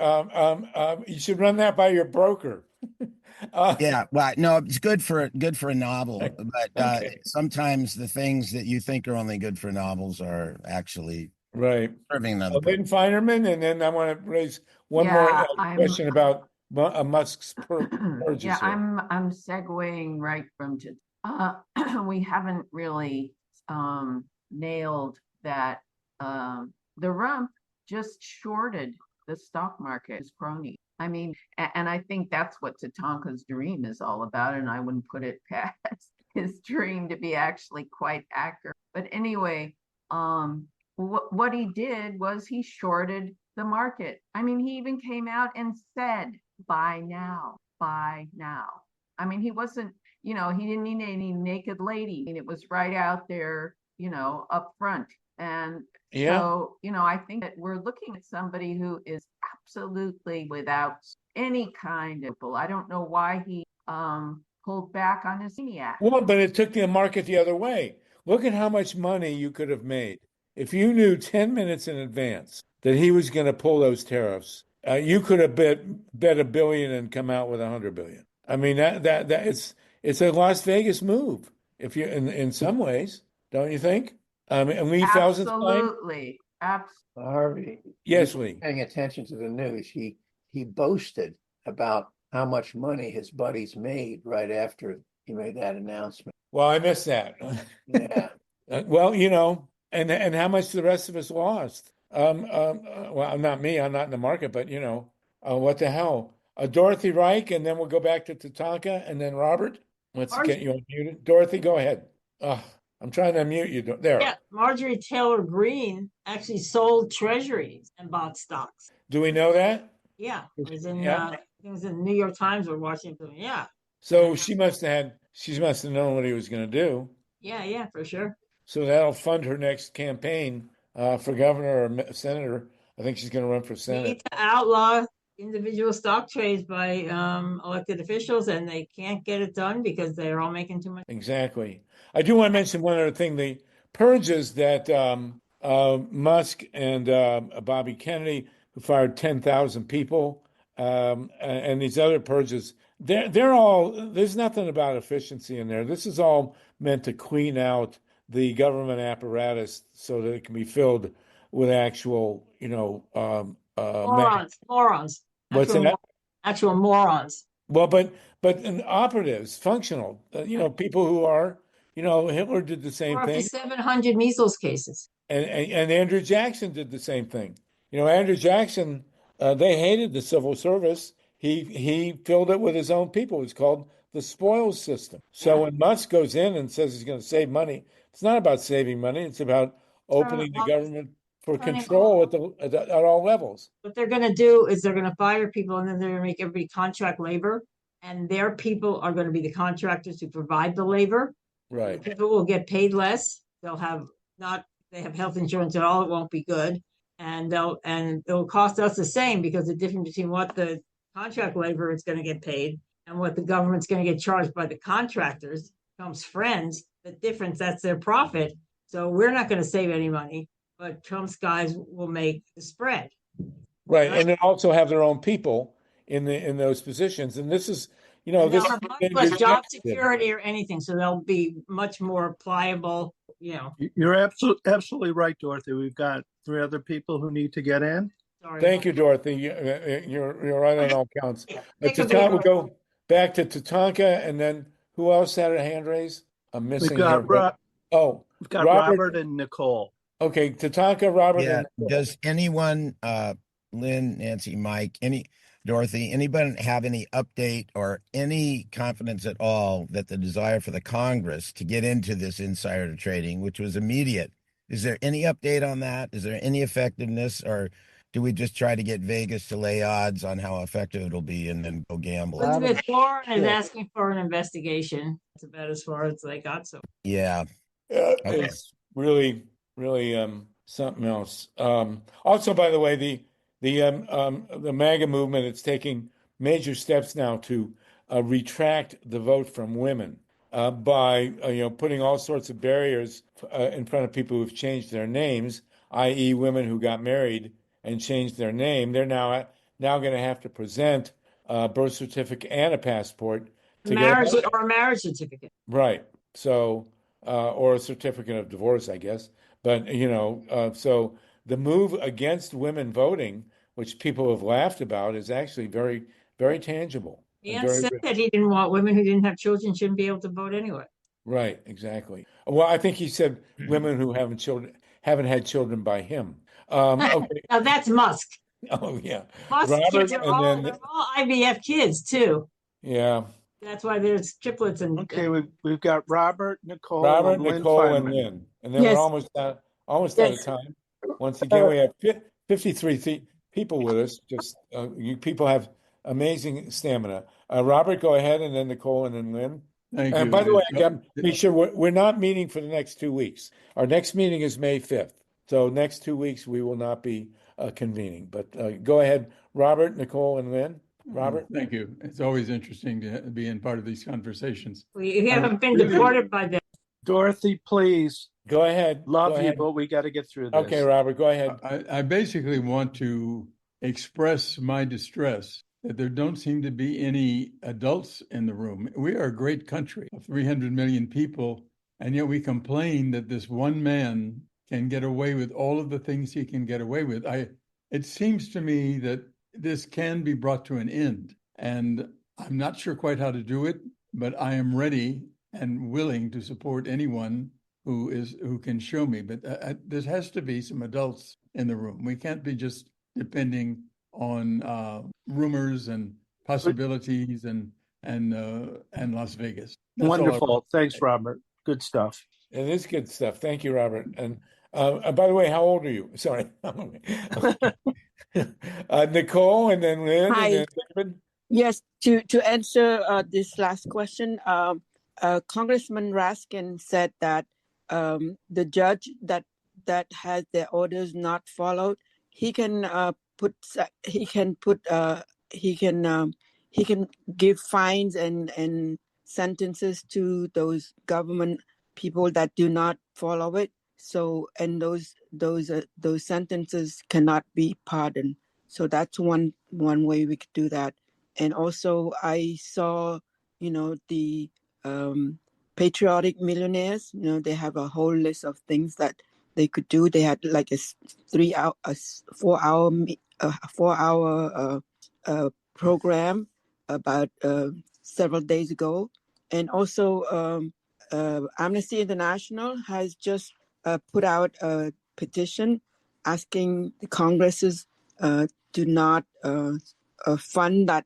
you should run that by your broker. Yeah, well, no, it's good for a novel, but Okay. sometimes the things that you think are only good for novels are actually Right. serving another purpose. Lynn Feinerman, and then I want to raise one more question about Musk's purges. Yeah, here. I'm segueing right from to we haven't really nailed that the rump just shorted the stock market, his crony. I mean, and I think that's what Tatanka's dream is all about, and I wouldn't put it past his dream to be actually quite accurate. But anyway, what he did was he shorted the market. I mean, he even came out and said, buy now, buy now. I mean, he wasn't, he didn't need any naked lady. I mean, it was right out there, up front. And so, I think that we're looking at somebody who is absolutely without any kind of, I don't know why he pulled back on his maniac. Well, but it took the market the other way. Look at how much money you could have made. If you knew 10 minutes in advance that he was going to pull those tariffs, you could have bet $1 billion and come out with $100 billion. I mean, that it's a Las Vegas move, if you in some ways, don't you think? And Lee Felsenstein? Absolutely. Harvey, Yes, you were Lee. paying attention to the news. He boasted about how much money his buddies made right after he made that announcement. Well, I missed that. Yeah. Well, and how much the rest of us lost. Well, not me. I'm not in the market, but what the hell? Dorothy Reich, and then we'll go back to Tatanka, and then Robert. Let's get you unmuted. Dorothy, go ahead. I'm trying to unmute you. There. Yeah, Marjorie Taylor Greene actually sold treasuries and bought stocks. Do we know that? Yeah, it was in it was in New York Times or Washington. Yeah. So she must have known what he was going to do. Yeah, for sure. So that'll fund her next campaign for governor or senator. I think she's going to run for We senate. need to outlaw individual stock trades by elected officials, and they can't get it done because they're all making too much. Exactly. I do want to mention one other thing. The purges that Musk and Bobby Kennedy, who fired 10,000 people, and these other purges, they're all, there's nothing about efficiency in there. This is all meant to clean out the government apparatus so that it can be filled with actual, morons. What's that? Actual morons. Well, but operatives, functional, people who are, Hitler did the same Up to thing. 700 measles cases. And Andrew Jackson did the same thing. Andrew Jackson, they hated the civil service. He filled it with his own people. It's called the spoils system. So when Musk goes in and says he's going to save money, it's not about saving money. It's about opening the government for control at all levels. What they're going to do is they're going to fire people, and then they're going to make everybody contract labor, and their people are going to be the contractors who provide the labor. Right. People will get paid less. They'll have they have health insurance at all. It won't be good. And it'll cost us the same, because the difference between what the contract labor is going to get paid and what the government's going to get charged by the contractors becomes friends. The difference, that's their profit. So we're not going to save any money, but Trump's guys will make the spread. Right. And they also have their own people in those positions. And this is, They'll this have much less job security or anything, so they'll be much more pliable. You're absolutely right, Dorothy. We've got 3 other people who need to get in. Sorry. Thank you, Dorothy. You're right on all counts. Take a Tatanka, we'll big- go back to Tatanka, and then who else had a hand raised? I'm missing We've got here. we've got Robert and Nicole. Okay, Tatanka, Robert, Yeah. and Nicole. Does anyone, Lynn, Nancy, Mike, Dorothy, anybody have any update or any confidence at all that the desire for the Congress to get into this insider trading, which was immediate, is there any update on that? Is there any effectiveness, or do we just try to get Vegas to lay odds on how effective it'll be and then go gamble? Elizabeth Warren is asking for an investigation. That's about as far as they got. So Yeah. It's really, really something else. Also, by the way, the MAGA movement is taking major steps now to retract the vote from women by putting all sorts of barriers in front of people who've changed their names, i.e., women who got married and changed their name. They're now going to have to present a birth certificate and a passport to marriage get or a marriage certificate. Right. So, or a certificate of divorce, I guess. But, so the move against women voting, which people have laughed about, is actually very, very tangible. Ian said that he didn't want women who didn't have children shouldn't be able to vote anyway. Right, exactly. Well, I think he said women who haven't had children by him. Okay. Now that's Musk. Oh yeah. Musk Robert, kids are and they're all IVF kids too. Yeah. That's why there's triplets and Okay, we've got Robert, Nicole, and Lynn Feynman. And then we're almost out of time. Once again, we have 53 people with us. Just you people have amazing stamina. Robert, go ahead, and then Nicole, and then Lynn. Thank and you. by the way, again, make sure we're not meeting for the next 2 weeks. Our next meeting is May 5th. So next 2 weeks we will not be convening. But go ahead, Robert, Nicole, and Lynn. Robert? Thank you. It's always interesting to be in part of these conversations. We haven't been deported by them. Dorothy, please. Go ahead. Love you, but we got to get through this. Okay, Robert, go ahead. I basically want to express my distress that there don't seem to be any adults in the room. We are a great country of 300 million people, and yet we complain that this one man can get away with all of the things he can get away with. It seems to me that this can be brought to an end, and I'm not sure quite how to do it, but I am ready and willing to support anyone who can show me. But there has to be some adults in the room. We can't be just depending on rumors and possibilities and Las Vegas. That's wonderful. Thanks, Robert. Good stuff. It is good stuff. Thank you, Robert. And by the way, how old are you? Sorry. Nicole, and then Lynn. Hi. And then David. Yes, to answer this last question, Congressman Raskin said that the judge that has their orders not followed, he can give fines and sentences to those government people that do not follow it. So, and those sentences cannot be pardoned. So that's one way we could do that. And also, I saw, the patriotic millionaires. They have a whole list of things that they could do. They had like a 4-hour program about several days ago. And also, Amnesty International has just put out a petition asking the Congresses to not fund that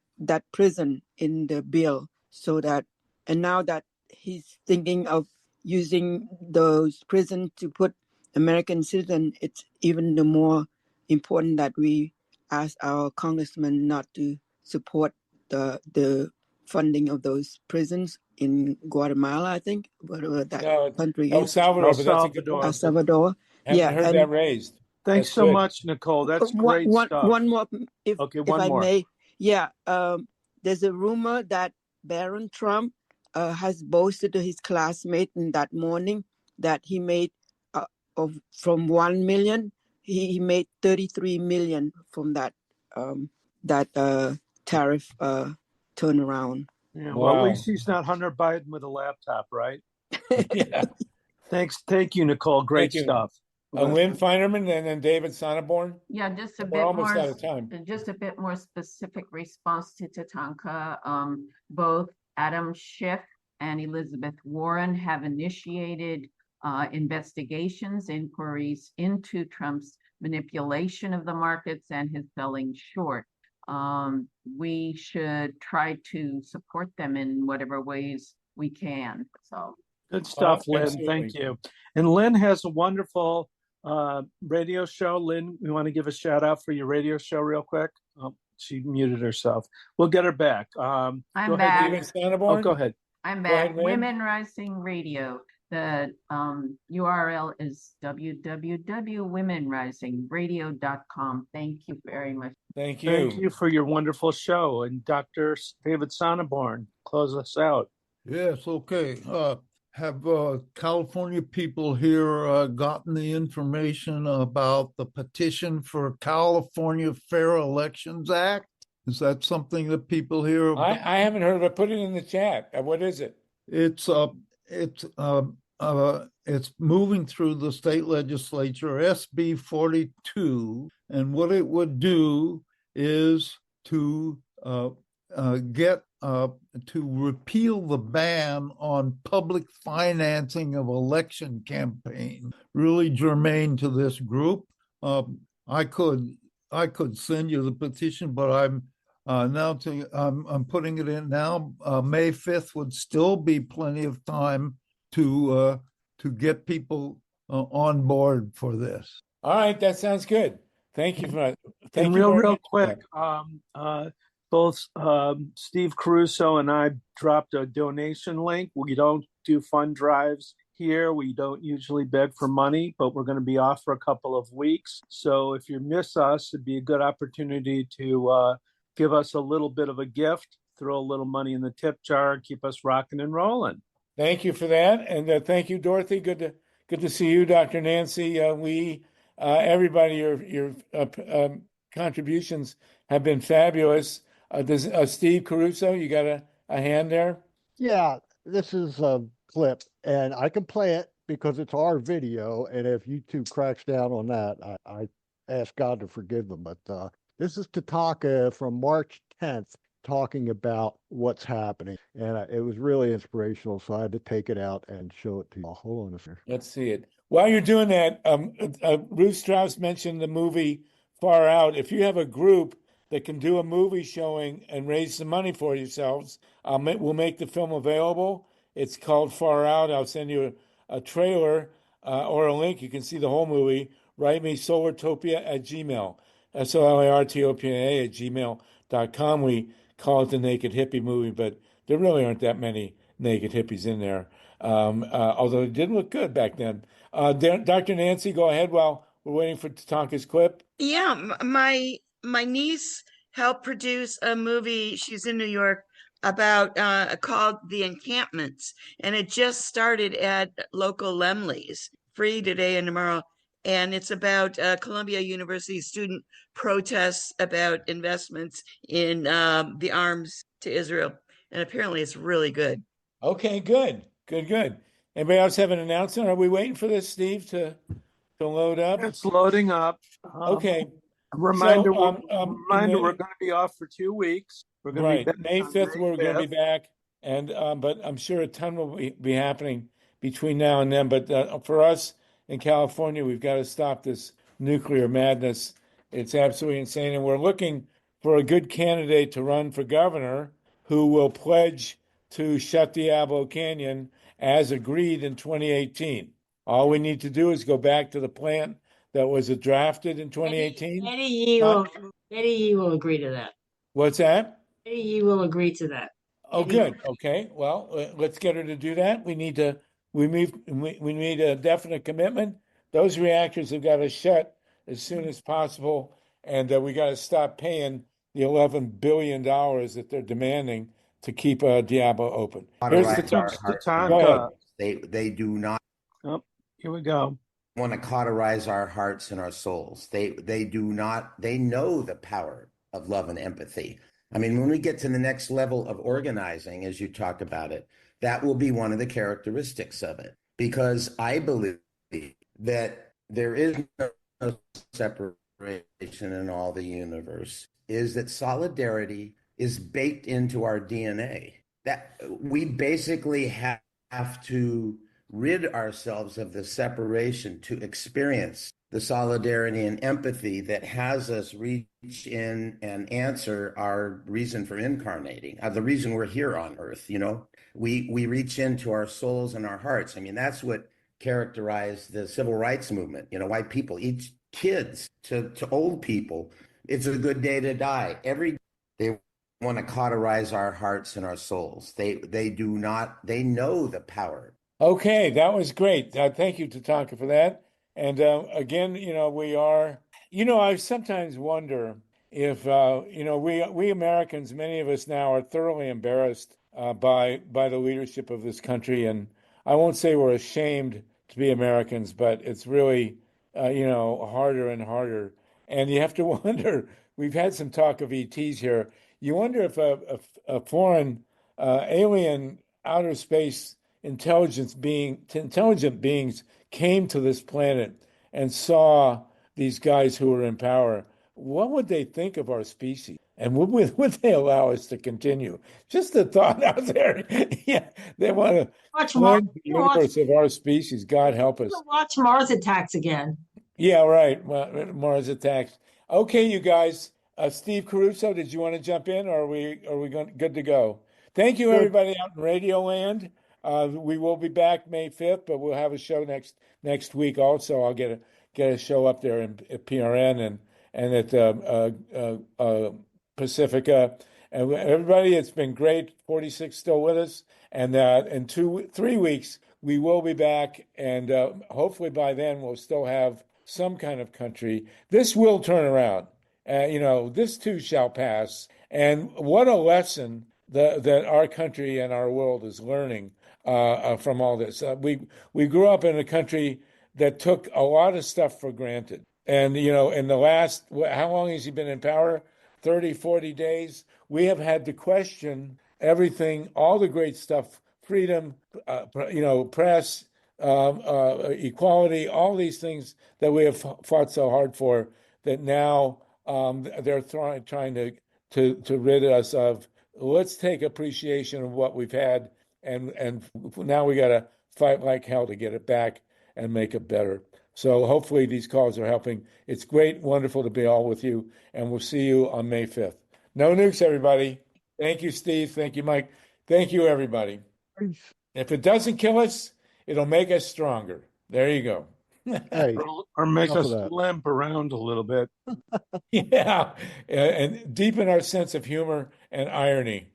prison in the bill, so that, and now that he's thinking of using those prisons to put American citizens, it's even the more important that we ask our congressmen not to support the funding of those prisons in Guatemala, I think, whatever that country El is. Salvador, El but that's a good Salvador. one. El Salvador. Haven't Yeah, heard and that raised. Thanks That's so good. much, Nicole. That's great stuff. one more, if one I more. may. Yeah, there's a rumor that Baron Trump has boasted to his classmate in that morning that he made from 1 million, he made 33 million from that tariff turnaround. Yeah, well, at least he's not Hunter Biden with a laptop, right? Yeah. Thank you, Nicole. Great stuff. Lynn Feinerman and then David Sonneborn. Yeah, just a We're bit almost more. out of time. Just a bit more specific response to Tatanka. Both Adam Schiff and Elizabeth Warren have initiated investigations, inquiries into Trump's manipulation of the markets and his selling short. We should try to support them in whatever ways we can. So good stuff, Lynn. Absolutely. Thank you. And Lynn has a wonderful radio show. Lynn, you want to give a shout out for your radio show real quick? Oh, she muted herself. We'll get her back. I'm back. Go ahead. I'm back. Women Rising Radio. The URL is www.womenrisingradio.com. Thank you very much. Thank you. Thank you for your wonderful show. And Dr. David Sonneborn, close us out. Yes, okay. Have California people here gotten the information about the petition for California Fair Elections Act? Is that something that people hear about? I haven't heard of it. Put it in the chat. What is it? It's moving through the state legislature, SB 42, and what it would do is to get to repeal the ban on public financing of election campaign. Really germane to this group. I could send you the petition, but I'm putting it in now. May 5th would still be plenty of time to get people on board for this. All right, that sounds good. Thank you for that. And real quick, both Steve Caruso and I dropped a donation link. We don't do fund drives here. We don't usually beg for money, but we're going to be off for a couple of weeks. So if you miss us, it'd be a good opportunity to give us a little bit of a gift, throw a little money in the tip jar, and keep us rocking and rolling. Thank you for that, and thank you, Dorothy. Good to see you, Dr. Nancy. Everybody, your contributions have been fabulous. Does Steve Caruso, you got a hand there? Yeah, this is a clip, and I can play it because it's our video, and if YouTube cracks down on that, I ask God to forgive them. But this is Tatanka from March 10th talking about what's happening, and it was really inspirational, so I had to take it out and show it to you. Hold on a second. Let's see it. While you're doing that, Ruth Strauss mentioned the movie Far Out. If you have a group that can do a movie showing and raise some money for yourselves, we'll make the film available. It's called Far Out. I'll send you a trailer or a link. You can see the whole movie. Write me Solartopia@gmail. SOLARTOPIA@gmail.com. We call it the Naked Hippie movie, but there really aren't that many naked hippies in there. Although it did look good back then. Dr. Nancy, go ahead while we're waiting for Tatanka's clip. Yeah, my niece helped produce a movie. She's in New York about called The Encampments, and it just started at local Lemley's, free today and tomorrow. And it's about Columbia University student protests about investments in the arms to Israel. And apparently it's really good. Okay, good. Anybody else have an announcement? Are we waiting for this, Steve, to load up? It's loading up. Okay. A reminder, So, we're going to be off for 2 weeks. We're going to be back May 5th, we're going to be back. And but I'm sure a ton will be happening between now and then. But for us in California, we've got to stop this nuclear madness. It's absolutely insane. And we're looking for a good candidate to run for governor who will pledge to shut Diablo Canyon as agreed in 2018. All we need to do is go back to the plan that was drafted in 2018. Eddie Yee will agree to that. What's that? Eddie Yee will agree to that. Oh, good. Okay. Well, let's get her to do that. We need a definite commitment. Those reactors have got to shut as soon as possible, and we got to stop paying the $11 billion that they're demanding to keep Diablo open. Here's the Go ahead. They do not. Oh, here we go. Want to cauterize our hearts and our souls. They do not. They know the power of love and empathy. I mean, when we get to the next level of organizing, as you talk about it, that will be one of the characteristics of it. Because I believe that there is no separation in all the universe, is that solidarity is baked into our DNA. That we basically have to rid ourselves of the separation to experience the solidarity and empathy that has us reach in and answer our reason for incarnating, the reason we're here on earth. We reach into our souls and our hearts. I mean, that's what characterized the civil rights movement. White people, each kids to old people, it's a good day to die. They want to cauterize our hearts and our souls. They do not. They know the power. Okay, that was great. Thank you, Tatanka, for that. And again, I sometimes wonder if, we Americans, many of us now are thoroughly embarrassed by the leadership of this country. And I won't say we're ashamed to be Americans, but it's really, harder and harder. And you have to wonder, we've had some talk of ETs here. You wonder if a foreign alien outer space intelligent beings came to this planet and saw these guys who were in power, what would they think of our species? And would they allow us to continue? Just a thought out there. Yeah, they want to Watch cleanse the universe of our species. God help us. Watch Mars Attacks again. Yeah, right. Mars Attacks. Okay, you guys. Steve Caruso, did you want to jump in, or are we good to go? Thank you, everybody out in Radio Land. We will be back May 5th, but we'll have a show next week also. I'll get a show up there at PRN and at Pacifica. And everybody, it's been great. 46 still with us. And in 3 weeks, we will be back. And hopefully by then, we'll still have some kind of country. This will turn around. This too shall pass. And what a lesson that our country and our world is learning from all this. We grew up in a country that took a lot of stuff for granted. And, in the last, how long has he been in power? 30, 40 days. We have had to question everything, all the great stuff, freedom, press, equality, all these things that we have fought so hard for, that now they're trying to rid us of. Let's take appreciation of what we've had, and now we got to fight like hell to get it back and make it better. So hopefully these calls are helping. It's great, wonderful to be all with you, and we'll see you on May 5th. No nukes, everybody. Thank you, Steve. Thank you, Mike. Thank you, everybody. If it doesn't kill us, it'll make us stronger. There you go. Hey, or make enough us of that. limp around a little bit. Yeah, and deepen our sense of humor and irony.